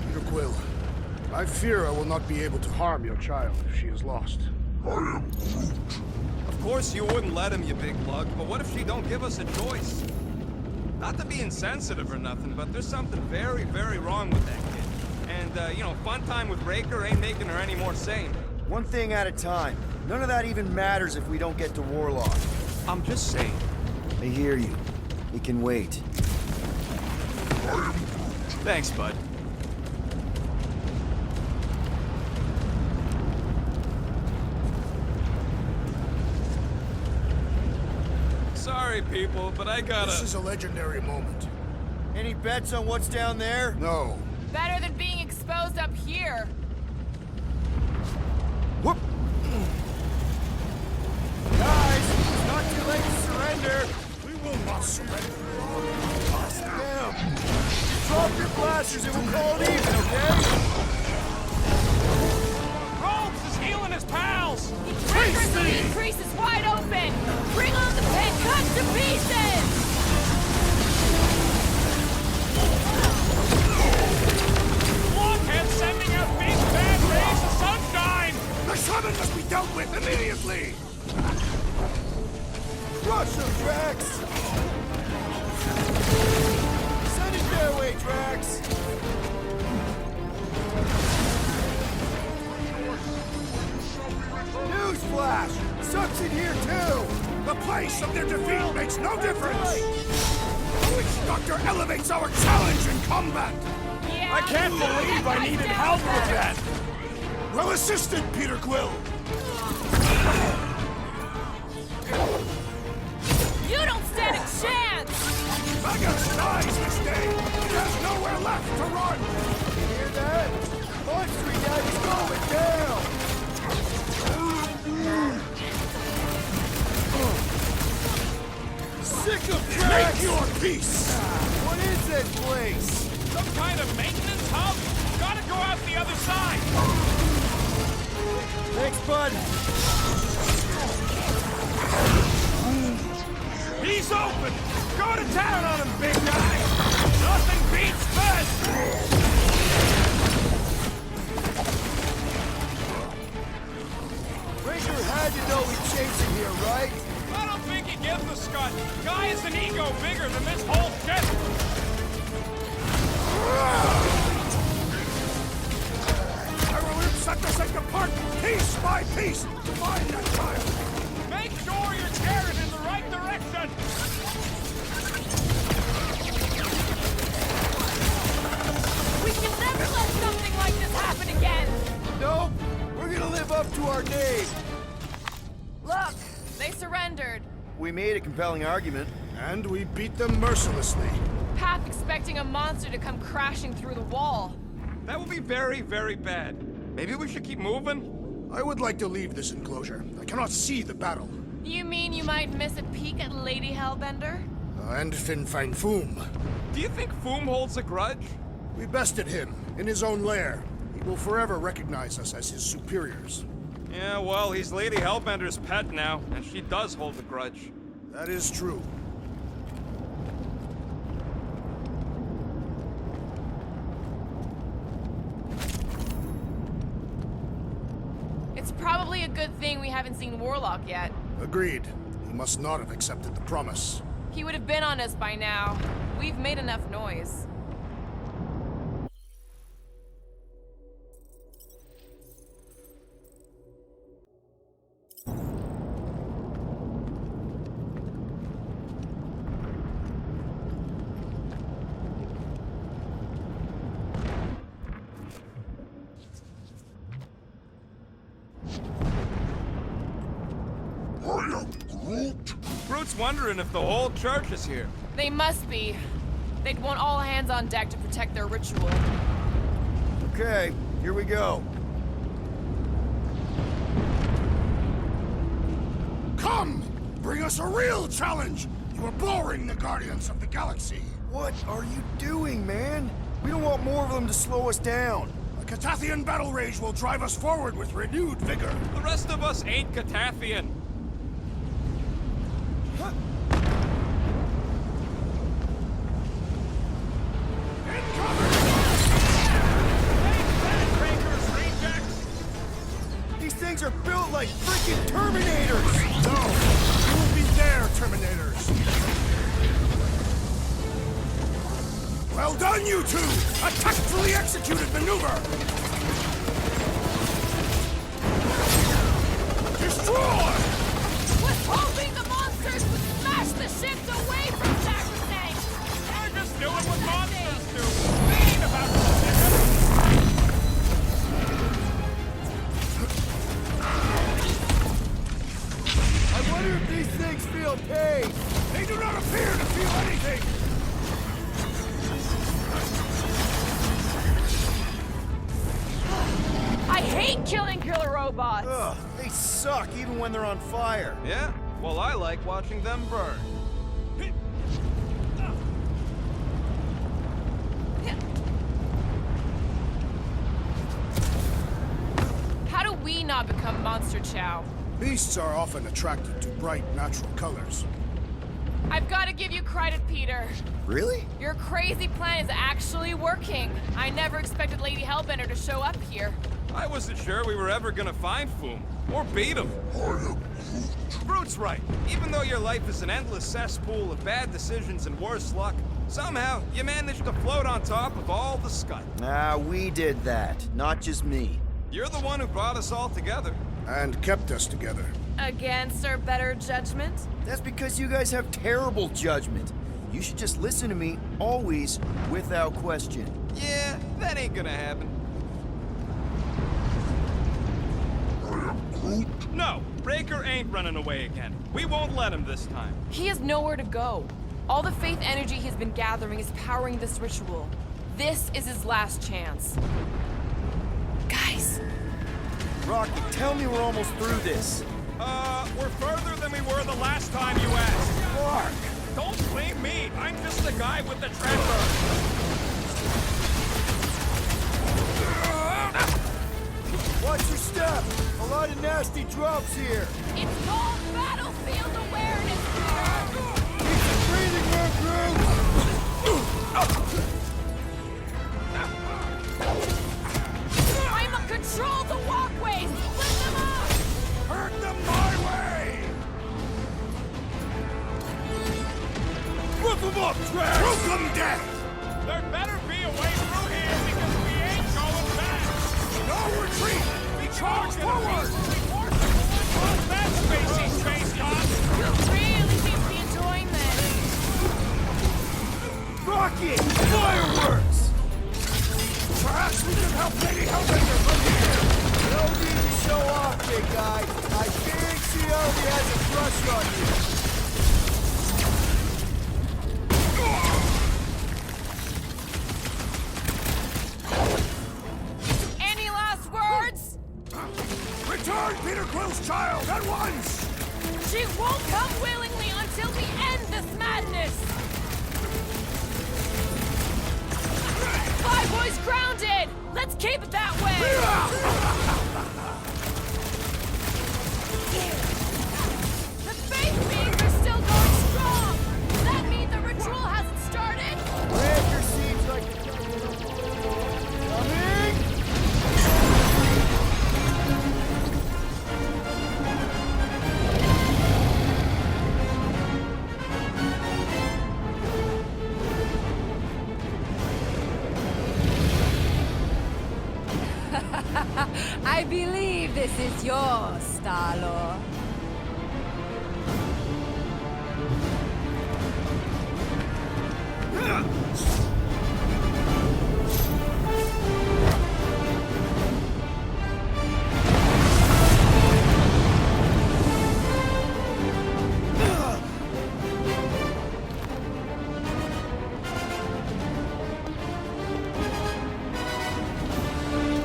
Speaker 1: Peter Quill, I fear I will not be able to harm your child if she is lost.
Speaker 8: Of course you wouldn't let him, you big lug, but what if she don't give us a choice? Not to be insensitive or nothing, but there's something very, very wrong with that kid. And, you know, fun time with Raker ain't making her any more sane.
Speaker 6: One thing at a time. None of that even matters if we don't get to Warlock.
Speaker 8: I'm just saying.
Speaker 2: I hear you. It can wait.
Speaker 8: Thanks, bud. Sorry, people, but I gotta...
Speaker 1: This is a legendary moment.
Speaker 6: Any bets on what's down there?
Speaker 1: No.
Speaker 4: Better than being exposed up here.
Speaker 6: Whoop! Guys, it's not too late to surrender.
Speaker 1: We will not surrender.
Speaker 6: Bust down. Drop your blasters and we'll call it even, okay?
Speaker 7: Robes is healing his pals!
Speaker 4: Raker's lead crease is wide open! Bring on the pit! Cut to pieces!
Speaker 7: Blockhead sending out big bad rays of sunshine!
Speaker 1: The summon must be dealt with immediately!
Speaker 6: Crush them, Drax! Send it their way, Drax! Newsflash! Sucks in here, too!
Speaker 1: The place of their defeat makes no difference! The Witch Doctor elevates our challenge in combat!
Speaker 4: Yeah,
Speaker 7: I can't believe I needed help with that!
Speaker 1: Well assisted, Peter Quill!
Speaker 4: You don't stand a chance!
Speaker 1: Magus dies this day! It has nowhere left to run!
Speaker 6: You hear that? Monster Daddy's going down! Sick of Drax!
Speaker 1: Make your peace!
Speaker 6: What is this place?
Speaker 7: Some kind of maintenance hub? Gotta go out the other side!
Speaker 6: Thanks, bud.
Speaker 7: He's open! Go to town on him, big guy! Nothing beats this!
Speaker 6: Raker had to know we'd chase him here, right?
Speaker 7: I don't think he gives a scut. Guy has an ego bigger than this whole shit!
Speaker 1: I will rip such a second apart, piece by piece, to find that child!
Speaker 7: Make sure you're carried in the right direction!
Speaker 4: We can never let something like this happen again!
Speaker 6: Nope. We're gonna live up to our name.
Speaker 4: Look, they surrendered.
Speaker 2: We made a compelling argument.
Speaker 1: And we beat them mercilessly.
Speaker 4: Half expecting a monster to come crashing through the wall.
Speaker 8: That would be very, very bad. Maybe we should keep moving?
Speaker 1: I would like to leave this enclosure. I cannot see the battle.
Speaker 4: You mean you might miss a peek at Lady Hellbender?
Speaker 1: And Fin Fang Foom.
Speaker 8: Do you think Foom holds a grudge?
Speaker 1: We bested him in his own lair. He will forever recognize us as his superiors.
Speaker 8: Yeah, well, he's Lady Hellbender's pet now, and she does hold a grudge.
Speaker 1: That is true.
Speaker 4: It's probably a good thing we haven't seen Warlock yet.
Speaker 1: Agreed. He must not have accepted the promise.
Speaker 4: He would have been on us by now. We've made enough noise.
Speaker 8: Groot's wondering if the whole church is here.
Speaker 4: They must be. They'd want all hands on deck to protect their ritual.
Speaker 2: Okay, here we go.
Speaker 1: Come! Bring us a real challenge! You are boring the Guardians of the Galaxy.
Speaker 2: What are you doing, man? We don't want more of them to slow us down.
Speaker 1: A Catathian battle rage will drive us forward with renewed vigor.
Speaker 8: The rest of us ain't Catathian.
Speaker 6: These things are built like freaking Terminators!
Speaker 1: No! You will be their Terminators! Well done, you two! A tactfully executed maneuver! Destroy!
Speaker 4: Withholding the monster's the ships away from sacrosanct!
Speaker 7: They're just doing what monsters do. They ain't about to sit.
Speaker 6: I wonder if these things feel pain.
Speaker 1: They do not appear to feel anything!
Speaker 4: I hate killing killer robots!
Speaker 6: Ugh, they suck even when they're on fire.
Speaker 8: Yeah? Well, I like watching them burn.
Speaker 4: How do we not become monster chow?
Speaker 1: Beasts are often attracted to bright, natural colors.
Speaker 4: I've got to give you credit, Peter.
Speaker 6: Really?
Speaker 4: Your crazy plan is actually working. I never expected Lady Hellbender to show up here.
Speaker 8: I wasn't sure we were ever gonna find Foom, or beat him. Groot's right. Even though your life is an endless cesspool of bad decisions and worse luck, somehow you managed to float on top of all the scud.
Speaker 6: Ah, we did that, not just me.
Speaker 8: You're the one who brought us all together.
Speaker 1: And kept us together.
Speaker 4: Against our better judgment?
Speaker 6: That's because you guys have terrible judgment. You should just listen to me, always, without question.
Speaker 8: Yeah, that ain't gonna happen. No, Raker ain't running away again. We won't let him this time.
Speaker 4: He has nowhere to go. All the faith energy he's been gathering is powering this ritual. This is his last chance. Guys.
Speaker 6: Rocky, tell me we're almost through this.
Speaker 8: We're further than we were the last time you asked.
Speaker 6: Mark!
Speaker 8: Don't blame me. I'm just the guy with the treasure.
Speaker 6: Watch your step! A lot of nasty drops here!
Speaker 4: It's called battlefield awareness, Peter!
Speaker 6: Keep the breathing room, Groot!
Speaker 4: I'm control the walkways! Split them up!
Speaker 1: Hurt them my way!
Speaker 6: Rip them up, Drax!
Speaker 1: Welcome death!
Speaker 7: There better be a way through here because we ain't going back.
Speaker 1: No retreat! We charge forward!
Speaker 7: What's that spacey space cop?
Speaker 4: You really seem to be enjoying this.
Speaker 6: Rocket! Fireworks!
Speaker 1: Perhaps we can help Lady Hellbender from here!
Speaker 6: No need to show off, big guy. I guarantee he already has a crush on you.
Speaker 4: Any last words?
Speaker 1: Return Peter Quill's child at once!
Speaker 4: She won't come willingly until we end this madness! Flyboy's grounded! Let's keep it that way! The faith beings are still going strong! Does that mean the ritual hasn't started?
Speaker 6: Raker seems like coming!
Speaker 9: I believe this is yours, Starlord.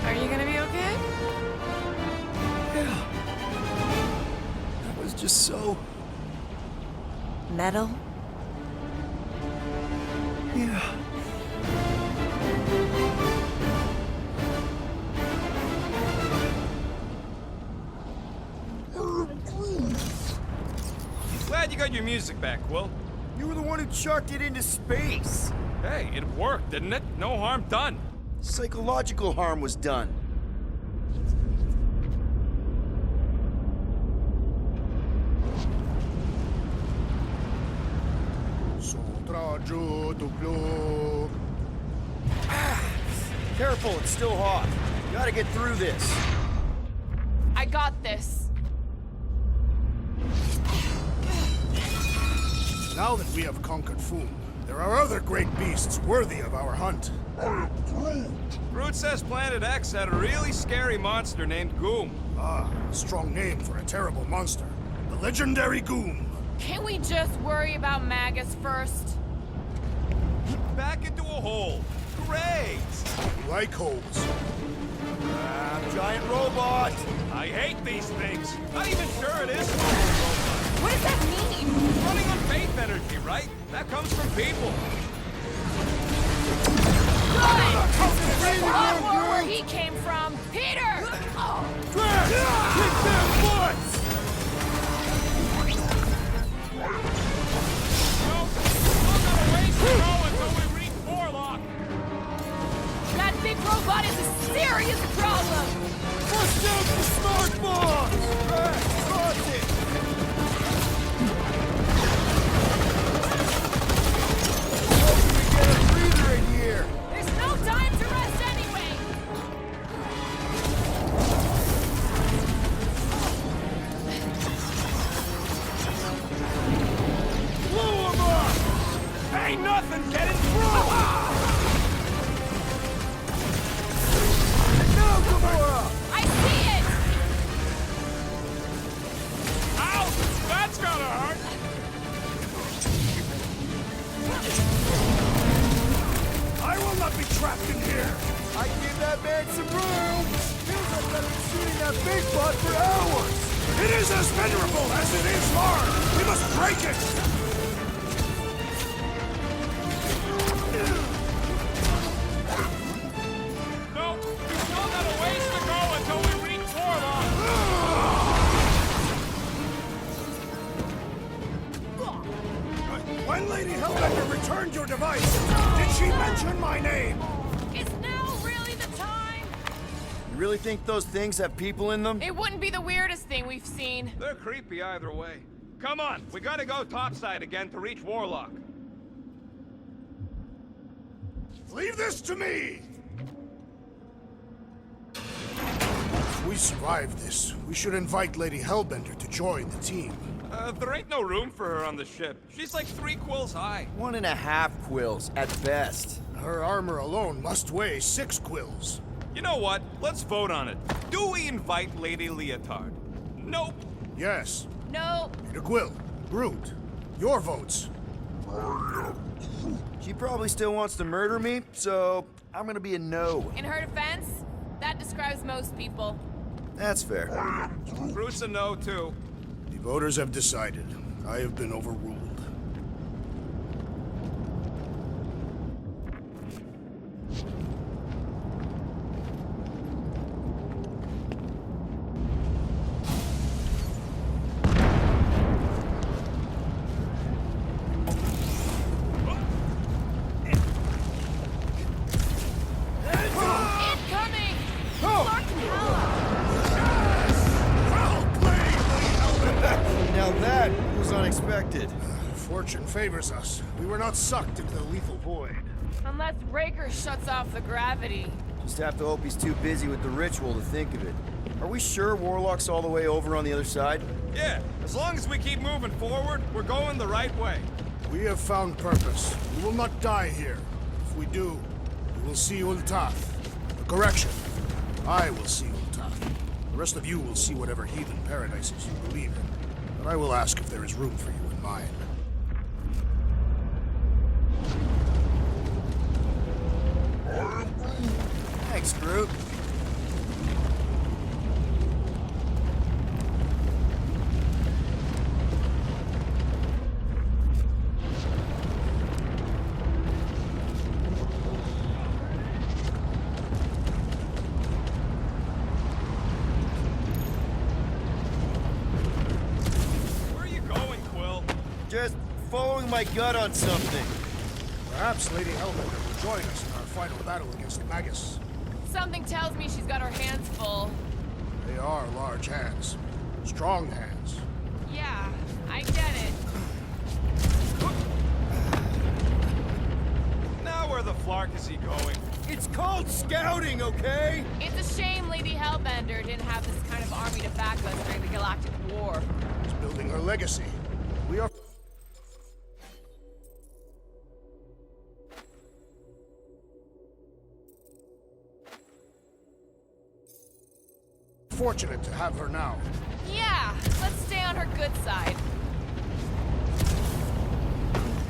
Speaker 4: Are you gonna be okay?
Speaker 6: That was just so...
Speaker 4: Metal?
Speaker 6: Yeah.
Speaker 8: Glad you got your music back, Quill.
Speaker 6: You were the one who chucked it into space.
Speaker 8: Hey, it worked, didn't it? No harm done.
Speaker 6: Psychological harm was done. Careful, it's still hot. Gotta get through this.
Speaker 4: I got this.
Speaker 1: Now that we have conquered Foom, there are other great beasts worthy of our hunt.
Speaker 8: Groot says Planet X had a really scary monster named Goom.
Speaker 1: Ah, a strong name for a terrible monster. The legendary Goom.
Speaker 4: Can we just worry about Magus first?
Speaker 8: Back into a hole. Great!
Speaker 1: We like holes.
Speaker 6: Giant robot!
Speaker 8: I hate these things. Not even sure it is.
Speaker 4: What does that mean?
Speaker 8: Running on faith energy, right? That comes from people.
Speaker 4: Good! A lot more where he came from. Peter! Oh.
Speaker 6: Drax! Kick their butts!
Speaker 7: Nope. Still got a ways to go until we reach Warlock.
Speaker 4: That big robot is a serious problem!
Speaker 6: Bust out the smart bomb! Drax, cross it! Hoping we get a breather in here!
Speaker 4: There's no time to rest anyway!
Speaker 6: Blow him up!
Speaker 8: Ain't nothing getting through!
Speaker 6: Now, Gamora!
Speaker 4: I see it!
Speaker 7: Ouch! That's gotta hurt.
Speaker 1: I will not be trapped in here.
Speaker 6: I give that man some room! Feels like I've been shooting that big bot for hours!
Speaker 1: It is as venerable as it is hard. We must break it.
Speaker 7: Nope. We still got a ways to go until we reach Warlock.
Speaker 1: When Lady Hellbender returned your device, did she mention my name?
Speaker 4: Is now really the time?
Speaker 6: You really think those things have people in them?
Speaker 4: It wouldn't be the weirdest thing we've seen.
Speaker 8: They're creepy either way. Come on, we gotta go topside again to reach Warlock.
Speaker 1: Leave this to me! If we survive this, we should invite Lady Hellbender to join the team.
Speaker 8: There ain't no room for her on the ship. She's like 3 quills high.
Speaker 6: 1.5 quills, at best.
Speaker 1: Her armor alone must weigh 6 quills.
Speaker 8: You know what? Let's vote on it. Do we invite Lady Leotard? Nope.
Speaker 1: Yes.
Speaker 4: No.
Speaker 1: Peter Quill, Groot, your votes.
Speaker 6: She probably still wants to murder me, so I'm gonna be a no.
Speaker 4: In her defense, that describes most people.
Speaker 6: That's fair.
Speaker 8: Groot's a no, too.
Speaker 1: The voters have decided. I have been overruled.
Speaker 4: Incoming! Clark
Speaker 6: Now that was unexpected.
Speaker 1: Fortune favors us. We were not sucked into the lethal void.
Speaker 4: Unless Raker shuts off the gravity.
Speaker 6: Just have to hope he's too busy with the ritual to think of it. Are we sure Warlock's all the way over on the other side?
Speaker 8: Yeah, as long as we keep moving forward, we're going the right way.
Speaker 1: We have found purpose. We will not die here. If we do, we will see Ultath. Correction. I will see Ultath. The rest of you will see whatever heathen paradises you believe in. But I will ask if there is room for you in mine.
Speaker 6: Thanks, Groot.
Speaker 8: Where are you going, Quill?
Speaker 6: Just following my gut on something.
Speaker 1: Perhaps Lady Hellbender will join us in our final battle against Magus.
Speaker 4: Something tells me she's got her hands full.
Speaker 1: They are large hands. Strong hands.
Speaker 4: Yeah, I get it.
Speaker 8: Now where the flark is he going?
Speaker 6: It's called scouting, okay?
Speaker 4: It's a shame Lady Hellbender didn't have this kind of army to back us during the Galactic War.
Speaker 1: She's building her legacy. We are... Fortunate to have her now.
Speaker 4: Yeah, let's stay on her good side.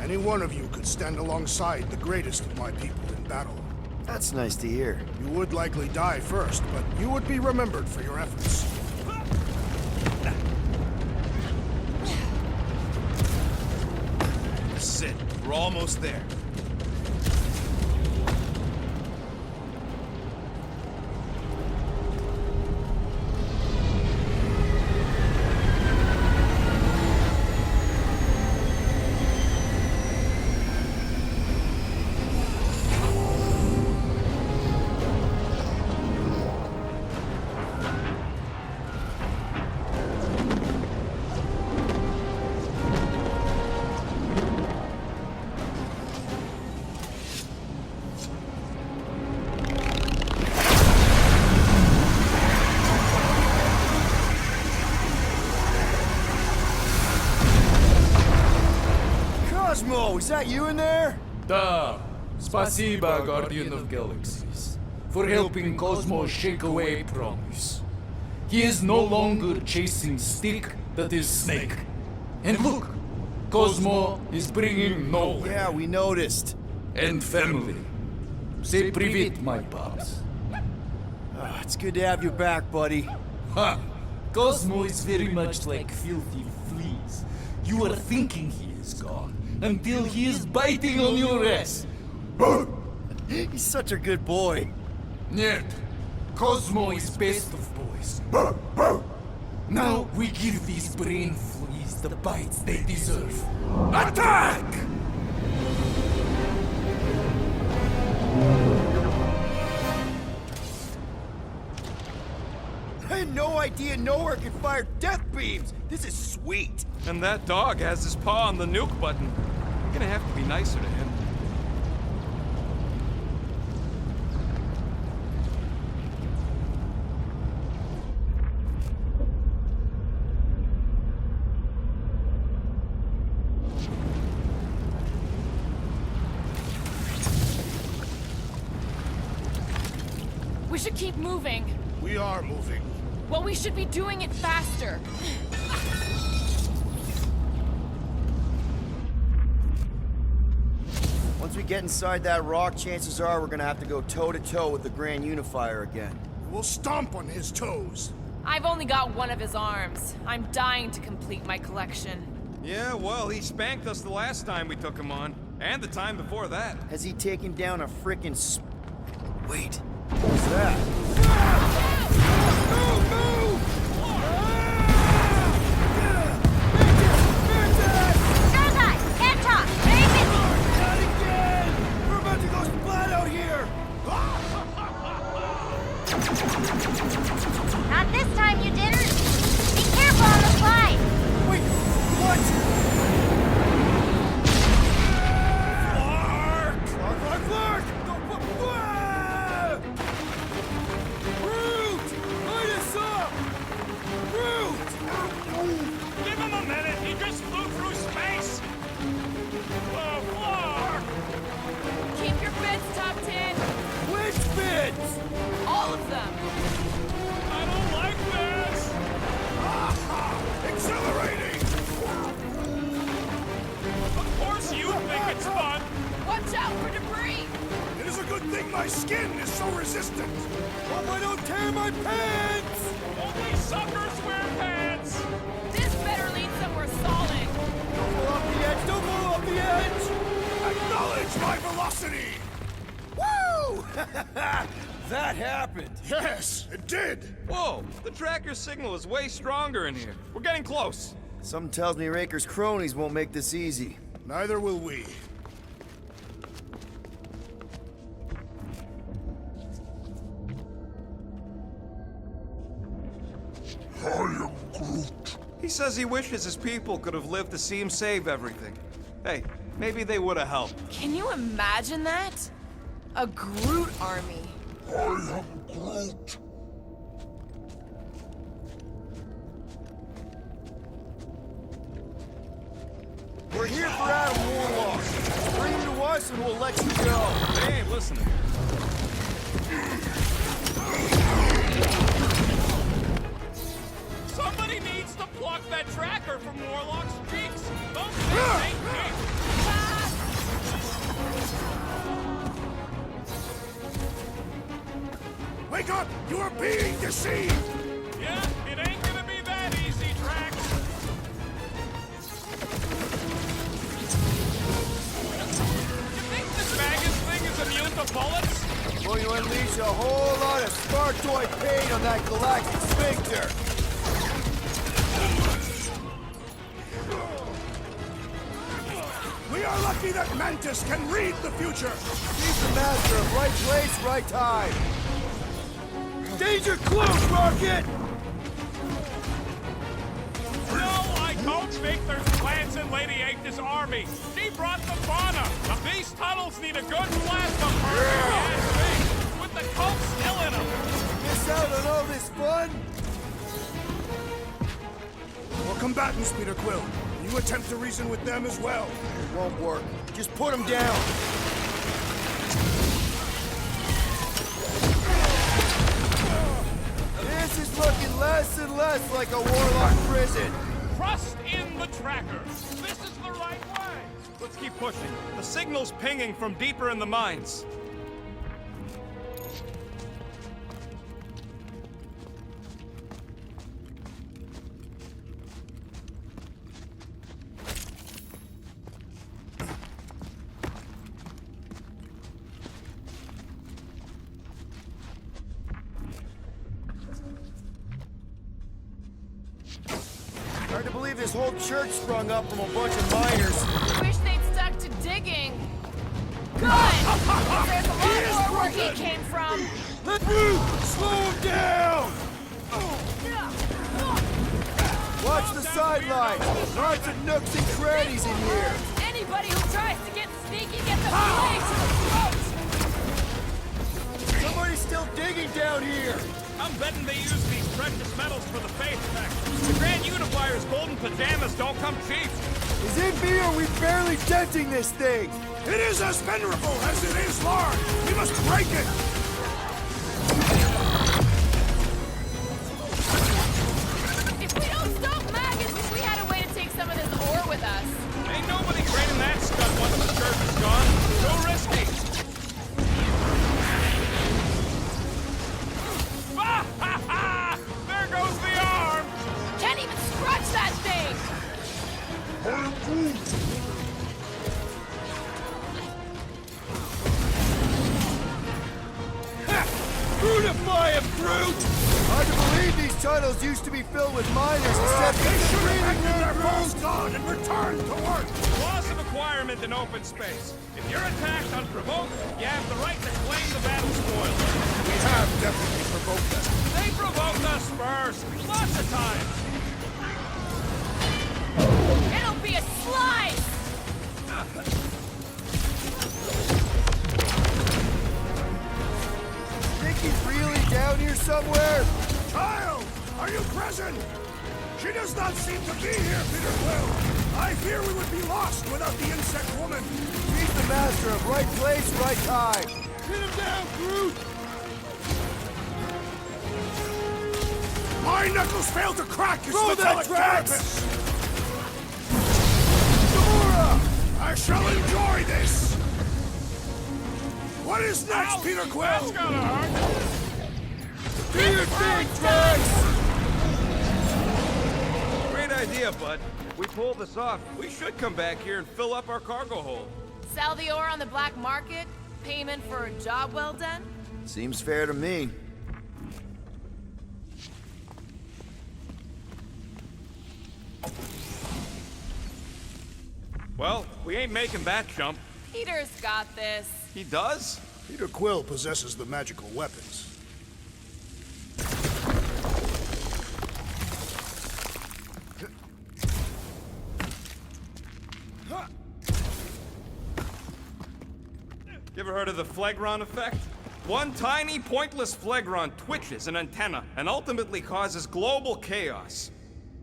Speaker 1: Any one of you could stand alongside the greatest of my people in battle.
Speaker 2: That's nice to hear.
Speaker 1: You would likely die first, but you would be remembered for your efforts.
Speaker 8: Sit. We're almost there.
Speaker 2: Cosmo, is that you in there?
Speaker 10: Da, spasiba, Guardian of Galaxies, for helping Cosmo shake away promise. He is no longer chasing stick that is snake. And look, Cosmo is bringing nowhere.
Speaker 2: Yeah, we noticed.
Speaker 10: And family. Say привет, my pops.
Speaker 2: It's good to have you back, buddy.
Speaker 10: Ha! Cosmo is very much like filthy fleas. You are thinking he is gone until he is biting on your ass.
Speaker 2: He's such a good boy.
Speaker 10: Нет, Cosmo is best of boys. Now we give these brain fleas the bites they deserve. Attack!
Speaker 2: I had no idea nowhere could fire death beams. This is sweet.
Speaker 8: And that dog has his paw on the nuke button. You're gonna have to be nicer to him.
Speaker 4: We should keep moving.
Speaker 1: We are moving.
Speaker 4: Well, we should be doing it faster.
Speaker 2: Once we get inside that rock, chances are we're gonna have to go toe-to-toe with the Grand Unifier again.
Speaker 1: We'll stomp on his toes.
Speaker 4: I've only got one of his arms. I'm dying to complete my collection.
Speaker 8: Yeah, well, he spanked us the last time we took him on. And the time before that.
Speaker 2: Has he taken down a frickin' Wait, what's that?
Speaker 5: Showtime! Can't talk! Very busy!
Speaker 6: Not again! We're about to go splat out here!
Speaker 5: Not this time, you didn't! Be careful on the slide!
Speaker 6: Wait, what? Clark! Groot! Light us up! Groot!
Speaker 7: Give him a minute. He just flew through space. Oh, Clark!
Speaker 4: Keep your bits tucked in.
Speaker 6: Which bits?
Speaker 4: All of them.
Speaker 7: I don't like this.
Speaker 1: Accelerating!
Speaker 7: Of course you think it's fun.
Speaker 4: Watch out for debris.
Speaker 1: It is a good thing my skin is so resistant.
Speaker 6: Hope I don't tear my pants!
Speaker 7: Only suckers wear pants.
Speaker 4: This better lead somewhere solid.
Speaker 6: Don't fall off the edge! Don't fall off the edge!
Speaker 1: Acknowledge my velocity!
Speaker 6: Woo! That happened!
Speaker 1: Yes, it did!
Speaker 8: Whoa, the tracker signal is way stronger in here. We're getting close.
Speaker 2: Something tells me Raker's cronies won't make this easy.
Speaker 1: Neither will we.
Speaker 8: He says he wishes his people could have lived to see him save everything. Hey, maybe they would have helped.
Speaker 4: Can you imagine that? A Groot army.
Speaker 1: I am Groot.
Speaker 2: We're here for Adam Warlock. Bring him to us and we'll let you go.
Speaker 8: They ain't listening.
Speaker 7: Somebody needs to pluck that tracker from Warlock's cheeks. Those things ain't cheap.
Speaker 1: Wake up! You are being deceived!
Speaker 7: Yeah, it ain't gonna be that easy, Drax. You think this Magus thing is immune to bullets?
Speaker 6: Well, you unleash a whole lot of Spartoid pain on that galactic sphincter.
Speaker 1: We are lucky that Mantis can read the future!
Speaker 6: He's the master of right place, right time. Danger close, Rocket!
Speaker 7: No, I don't think there's plans in Lady Aegis' army. She brought the fauna. Now, these tunnels need a good plasma burner, with the cult still in them.
Speaker 6: Miss out on all this fun?
Speaker 1: We're combatants, Peter Quill. You attempt to reason with them as well.
Speaker 6: It won't work. Just put him down. This is looking less and less like a Warlock prison.
Speaker 7: Trust in the tracker. This is the right way.
Speaker 8: Let's keep pushing. The signal's pinging from deeper in the mines.
Speaker 6: Hard to believe this whole church sprung up from a bunch of miners.
Speaker 4: Wish they'd stuck to digging. Good! There's a lot more where he came from.
Speaker 6: Slow him down! Watch the sideline. Lots of nooks and crannies in here.
Speaker 4: Anybody who tries to get sneaky gets a blade to the throat!
Speaker 6: Somebody's still digging down here.
Speaker 7: I'm betting they use these precious metals for the faith effect. The Grand Unifier's golden pajamas don't come cheap.
Speaker 6: Is it me or are we barely denting this thing?
Speaker 1: It is as venerable as it is large! We must break it!
Speaker 4: If we don't stop Magus, we had a way to take some of this ore with us.
Speaker 7: Ain't nobody draining that scud once the church is gone. Too risky. There goes the arm!
Speaker 4: Can't even scratch that thing!
Speaker 6: Unify him, Groot! Hard to believe these tunnels used to be filled with miners except
Speaker 1: They should have
Speaker 6: breathing
Speaker 1: acted their
Speaker 6: room.
Speaker 1: phones gone and returned to work!
Speaker 7: Loss of acquirement in open space. If you're attacked unprovoked, you have the right to claim the battle spoils.
Speaker 1: We have definitely provoked them.
Speaker 7: They provoked us first. Lots of times.
Speaker 4: It'll be a slice!
Speaker 6: Think he's really down here somewhere?
Speaker 1: Child, are you present? She does not seem to be here, Peter Quill. I fear we would be lost without the insect woman.
Speaker 6: He's the master of right place, right time. Hit him down, Groot!
Speaker 1: My knuckles fail to crack your
Speaker 6: Throw that,
Speaker 1: metallic
Speaker 6: Drax!
Speaker 1: carapace.
Speaker 6: Gamora!
Speaker 1: I shall enjoy this. What is next, Peter
Speaker 7: That's
Speaker 1: Quill?
Speaker 7: gonna hurt.
Speaker 6: Do your thing, Drax!
Speaker 8: Great idea, bud. If we pull this off, we should come back here and fill up our cargo hold.
Speaker 4: Sell the ore on the black market? Payment for a job well done?
Speaker 6: Seems fair to me.
Speaker 8: Well, we ain't making that jump.
Speaker 4: Peter's got this.
Speaker 8: He does?
Speaker 1: Peter Quill possesses the magical weapons.
Speaker 8: You ever heard of the Phlegron effect? One tiny, pointless Phlegron twitches an antenna and ultimately causes global chaos.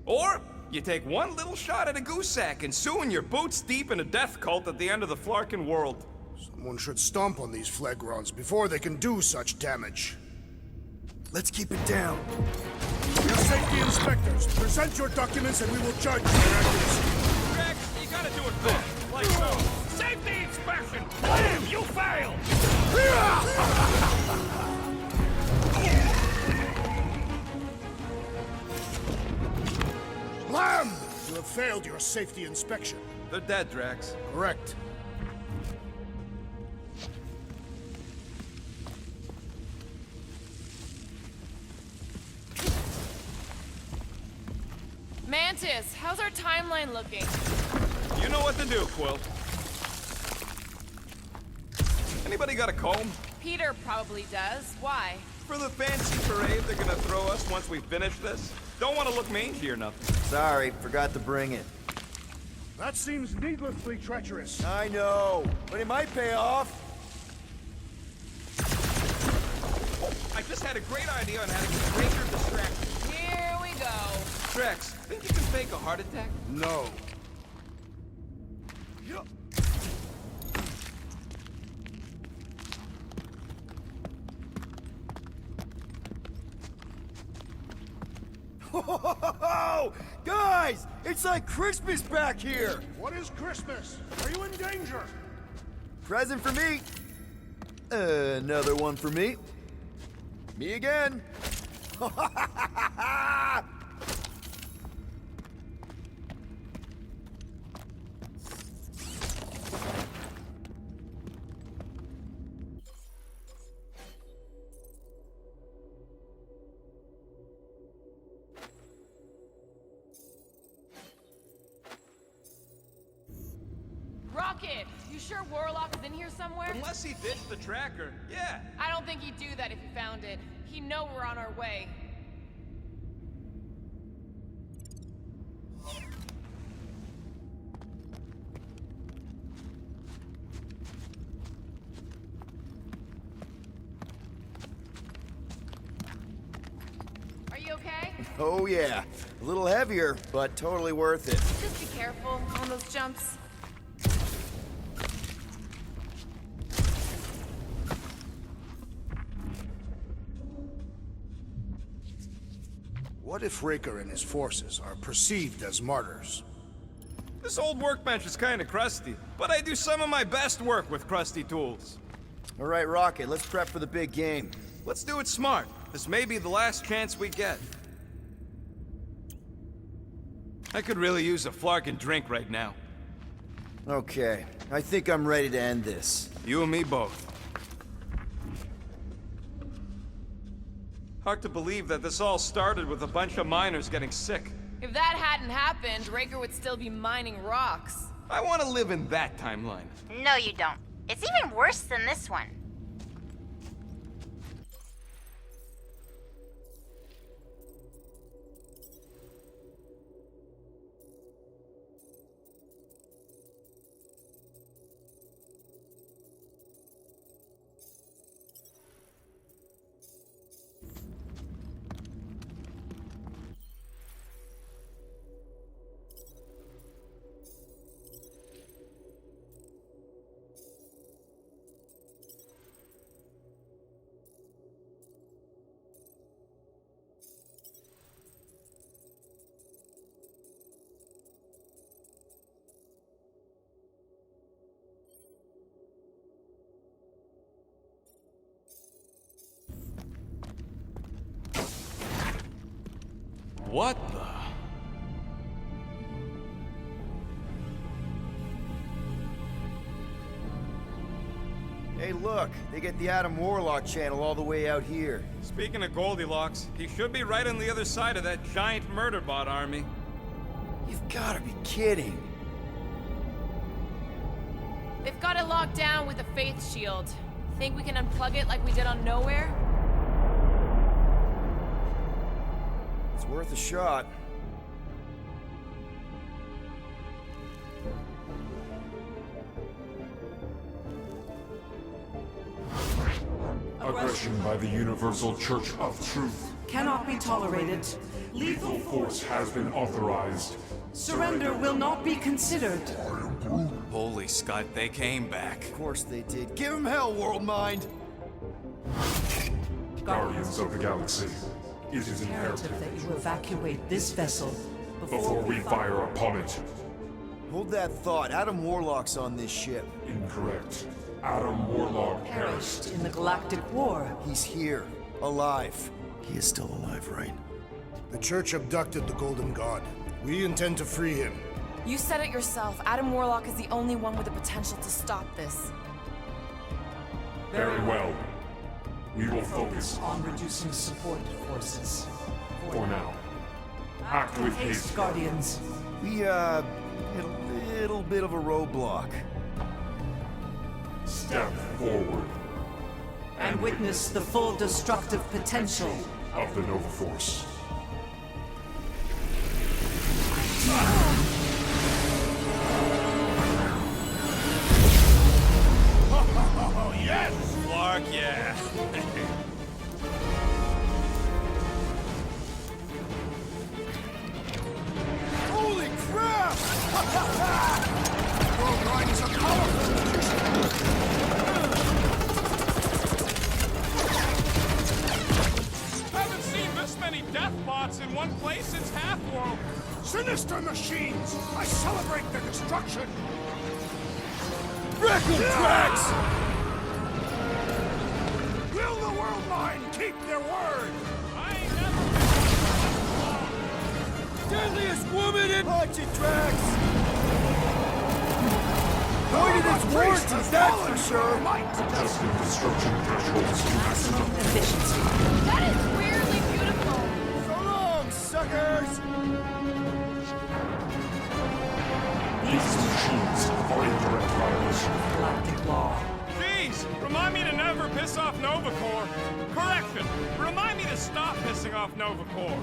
Speaker 8: Or, you take one little shot at a goose sack and soon you're boots deep in a death cult at the end of the Flarkin world.
Speaker 1: Someone should stomp on these Phlegrons before they can do such damage.
Speaker 6: Let's keep it down.
Speaker 1: Your safety inspectors, present your documents and we will judge their accuracy.
Speaker 7: Drax, you gotta do it fast, like so. Safety inspection! Blam! You failed!
Speaker 1: Blam! You have failed your safety inspection.
Speaker 8: They're dead, Drax.
Speaker 1: Correct.
Speaker 4: Mantis, how's our timeline looking?
Speaker 8: You know what to do, Quill. Anybody got a comb?
Speaker 4: Peter probably does. Why?
Speaker 8: For the fancy parade they're gonna throw us once we finish this? Don't want to look mangy or nothing.
Speaker 2: Sorry, forgot to bring it.
Speaker 1: That seems needlessly treacherous.
Speaker 6: I know, but it might pay off.
Speaker 8: I just had a great idea on how to get Raker distracted.
Speaker 4: Here we go.
Speaker 8: Drax, think you can fake a heart attack?
Speaker 1: No.
Speaker 6: Oh, guys, it's like Christmas back here.
Speaker 1: What is Christmas? Are you in danger?
Speaker 6: Present for me. Another one for me. Me again.
Speaker 4: Rocket, you sure Warlock is in here somewhere?
Speaker 8: Unless he ditched the tracker, yeah.
Speaker 4: I don't think he'd do that if he found it. He'd know we're on our way. Are you okay?
Speaker 6: Oh yeah, a little heavier, but totally worth it.
Speaker 4: Just be careful on those jumps.
Speaker 1: What if Raker and his forces are perceived as martyrs?
Speaker 8: This old workbench is kind of crusty, but I do some of my best work with crusty tools.
Speaker 6: All right, Rocket, let's prep for the big game.
Speaker 8: Let's do it smart. This may be the last chance we get. I could really use a flarkin' drink right now.
Speaker 6: Okay, I think I'm ready to end this.
Speaker 8: You and me both. Hard to believe that this all started with a bunch of miners getting sick.
Speaker 4: If that hadn't happened, Raker would still be mining rocks.
Speaker 8: I want to live in that timeline.
Speaker 5: No, you don't. It's even worse than this one.
Speaker 8: What the?
Speaker 6: Hey, look, they get the Adam Warlock channel all the way out here.
Speaker 8: Speaking of Goldilocks, he should be right on the other side of that giant murder bot army.
Speaker 6: You've gotta be kidding.
Speaker 4: They've got it locked down with a faith shield. Think we can unplug it like we did on Nowhere?
Speaker 6: It's worth a shot.
Speaker 11: Aggression by the Universal Church of Truth
Speaker 12: cannot be tolerated.
Speaker 11: Lethal force has been authorized.
Speaker 12: Surrender will not be considered.
Speaker 8: Holy Scott, they came back.
Speaker 6: Of course they did. Give him hell, World Mind!
Speaker 11: Guardians of the Galaxy, it is
Speaker 12: imperative
Speaker 11: imperative
Speaker 12: that you evacuate this vessel
Speaker 11: before we fire upon it.
Speaker 6: Hold that thought. Adam Warlock's on this ship.
Speaker 11: Incorrect. Adam Warlock perished.
Speaker 12: in the Galactic War.
Speaker 6: He's here, alive. He is still alive, right?
Speaker 1: The Church abducted the Golden God. We intend to free him.
Speaker 4: You said it yourself. Adam Warlock is the only one with the potential to stop this.
Speaker 11: Very well. We will focus
Speaker 12: On reducing support forces.
Speaker 11: for now. Act with haste.
Speaker 12: Guardians.
Speaker 6: We, hit a little bit of a roadblock.
Speaker 11: Step forward
Speaker 12: And witness the full destructive potential.
Speaker 11: of the Nova Force.
Speaker 8: Oh, yes! Clark, yeah.
Speaker 1: Holy crap! Worldwide is a powerful magician.
Speaker 7: Haven't seen this many death bots in one place since Half-World.
Speaker 1: Sinister machines! I celebrate their destruction!
Speaker 6: Raccoon Drax!
Speaker 1: Will the world mind keep their word?
Speaker 7: I ain't never
Speaker 6: Deadliest woman in... Watch it, Drax! Pointed its warranties, that's for sure!
Speaker 11: Adjusting destruction thresholds to maximum.
Speaker 12: Efficiency.
Speaker 4: That is weirdly beautiful.
Speaker 6: So long, suckers!
Speaker 11: These machines are in direct violation.
Speaker 12: Galactic law.
Speaker 7: Jeez, remind me to never piss off Nova Corps. Correction, remind me to stop pissing off Nova Corps.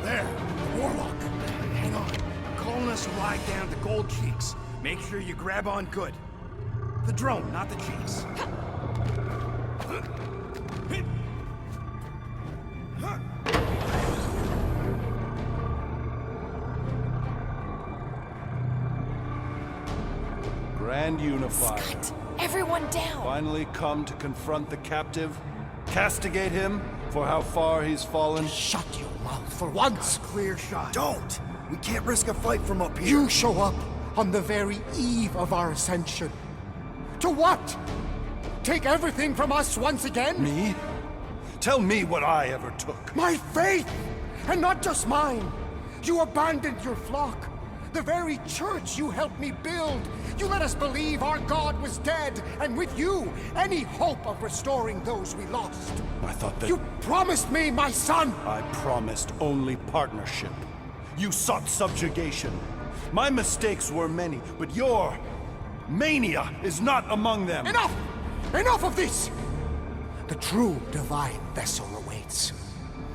Speaker 1: There, Warlock.
Speaker 6: Hang on. I'm calling us a ride down to Gold Cheeks. Make sure you grab on good. The drone, not the cheeks.
Speaker 13: Grand Unifier.
Speaker 4: Scott, everyone down.
Speaker 13: Finally come to confront the captive, castigate him for how far he's fallen.
Speaker 1: Shut your mouth for once.
Speaker 6: Clear shot. Don't! We can't risk a fight from up here.
Speaker 1: You show up on the very eve of our ascension. To what? Take everything from us once again?
Speaker 13: Me? Tell me what I ever took.
Speaker 1: My faith! And not just mine! You abandoned your flock. The very church you helped me build. You let us believe our God was dead, and with you, any hope of restoring those we lost.
Speaker 13: I thought that...
Speaker 1: You promised me, my son!
Speaker 13: I promised only partnership. You sought subjugation. My mistakes were many, but your mania is not among them.
Speaker 1: Enough! Enough of this! The true divine vessel awaits.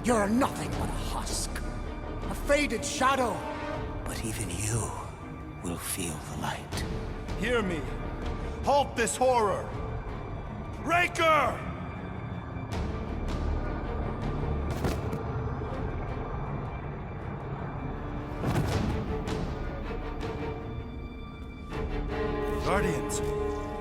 Speaker 1: You're nothing but a husk. A faded shadow. But even you will feel the light.
Speaker 13: Hear me. Halt this horror. Raker! Guardians,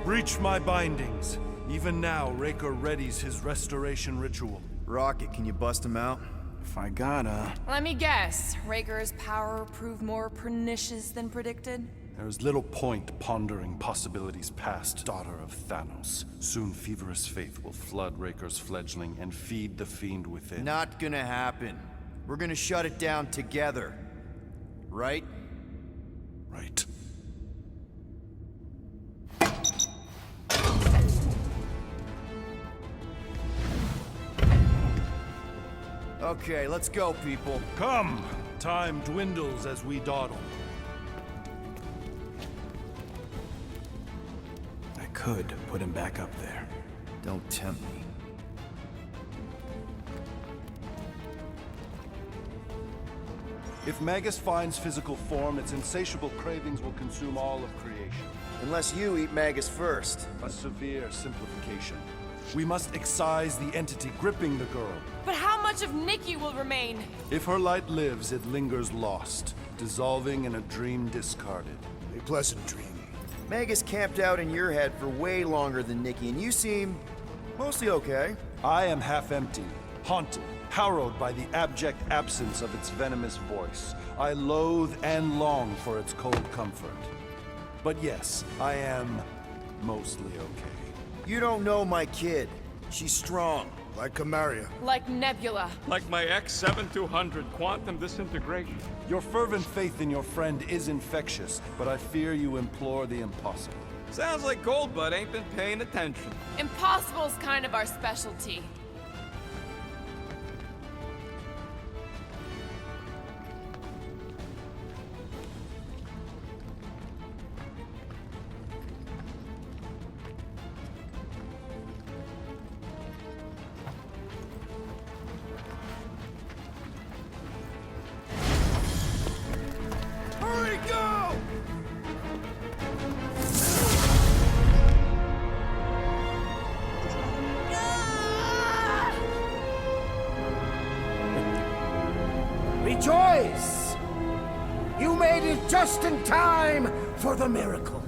Speaker 13: breach my bindings. Even now, Raker readies his restoration ritual.
Speaker 6: Rocket, can you bust him out?
Speaker 13: If I gotta...
Speaker 4: Let me guess. Raker's power proved more pernicious than predicted?
Speaker 13: There is little point pondering possibilities past, daughter of Thanos. Soon feverous faith will flood Raker's fledgling and feed the fiend within.
Speaker 6: Not gonna happen. We're gonna shut it down together. Right?
Speaker 13: Right.
Speaker 6: Okay, let's go, people.
Speaker 13: Come! Time dwindles as we dawdle. could put him back up there.
Speaker 2: Don't tempt me.
Speaker 13: If Magus finds physical form, its insatiable cravings will consume all of creation.
Speaker 2: Unless you eat Magus first.
Speaker 13: A severe simplification. We must excise the entity gripping the girl.
Speaker 4: But how much of Nikki will remain?
Speaker 13: If her light lives, it lingers lost, dissolving in a dream discarded.
Speaker 1: A pleasant dream.
Speaker 2: Magus camped out in your head for way longer than Nikki, and you seem mostly okay.
Speaker 13: I am half empty, haunted, harrowed by the abject absence of its venomous voice. I loathe and long for its cold comfort. But yes, I am mostly okay.
Speaker 2: You don't know my kid. She's strong.
Speaker 1: Like Camaria.
Speaker 4: Like Nebula.
Speaker 7: Like my X-7200 quantum disintegration.
Speaker 13: Your fervent faith in your friend is infectious, but I fear you implore the impossible.
Speaker 8: Sounds like Goldbud ain't been paying attention.
Speaker 4: Impossible's kind of our specialty.
Speaker 6: Hurry, go!
Speaker 14: Rejoice! You made it just in time for the miracle.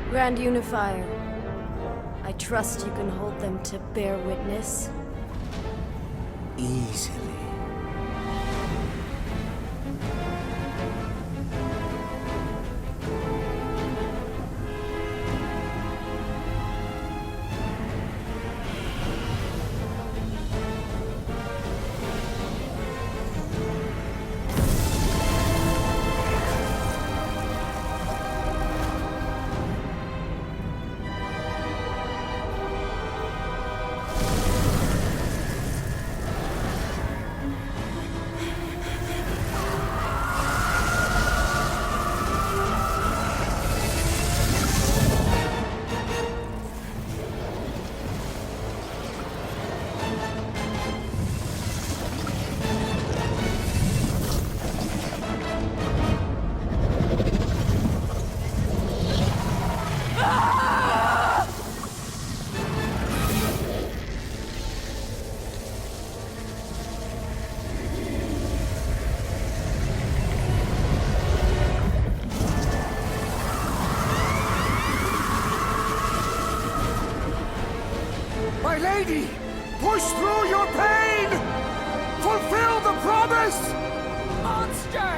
Speaker 9: Grand Unifier, I trust you can hold them to bear witness.
Speaker 14: Easily. My lady, push through your pain! Fulfill the promise!
Speaker 4: Monster!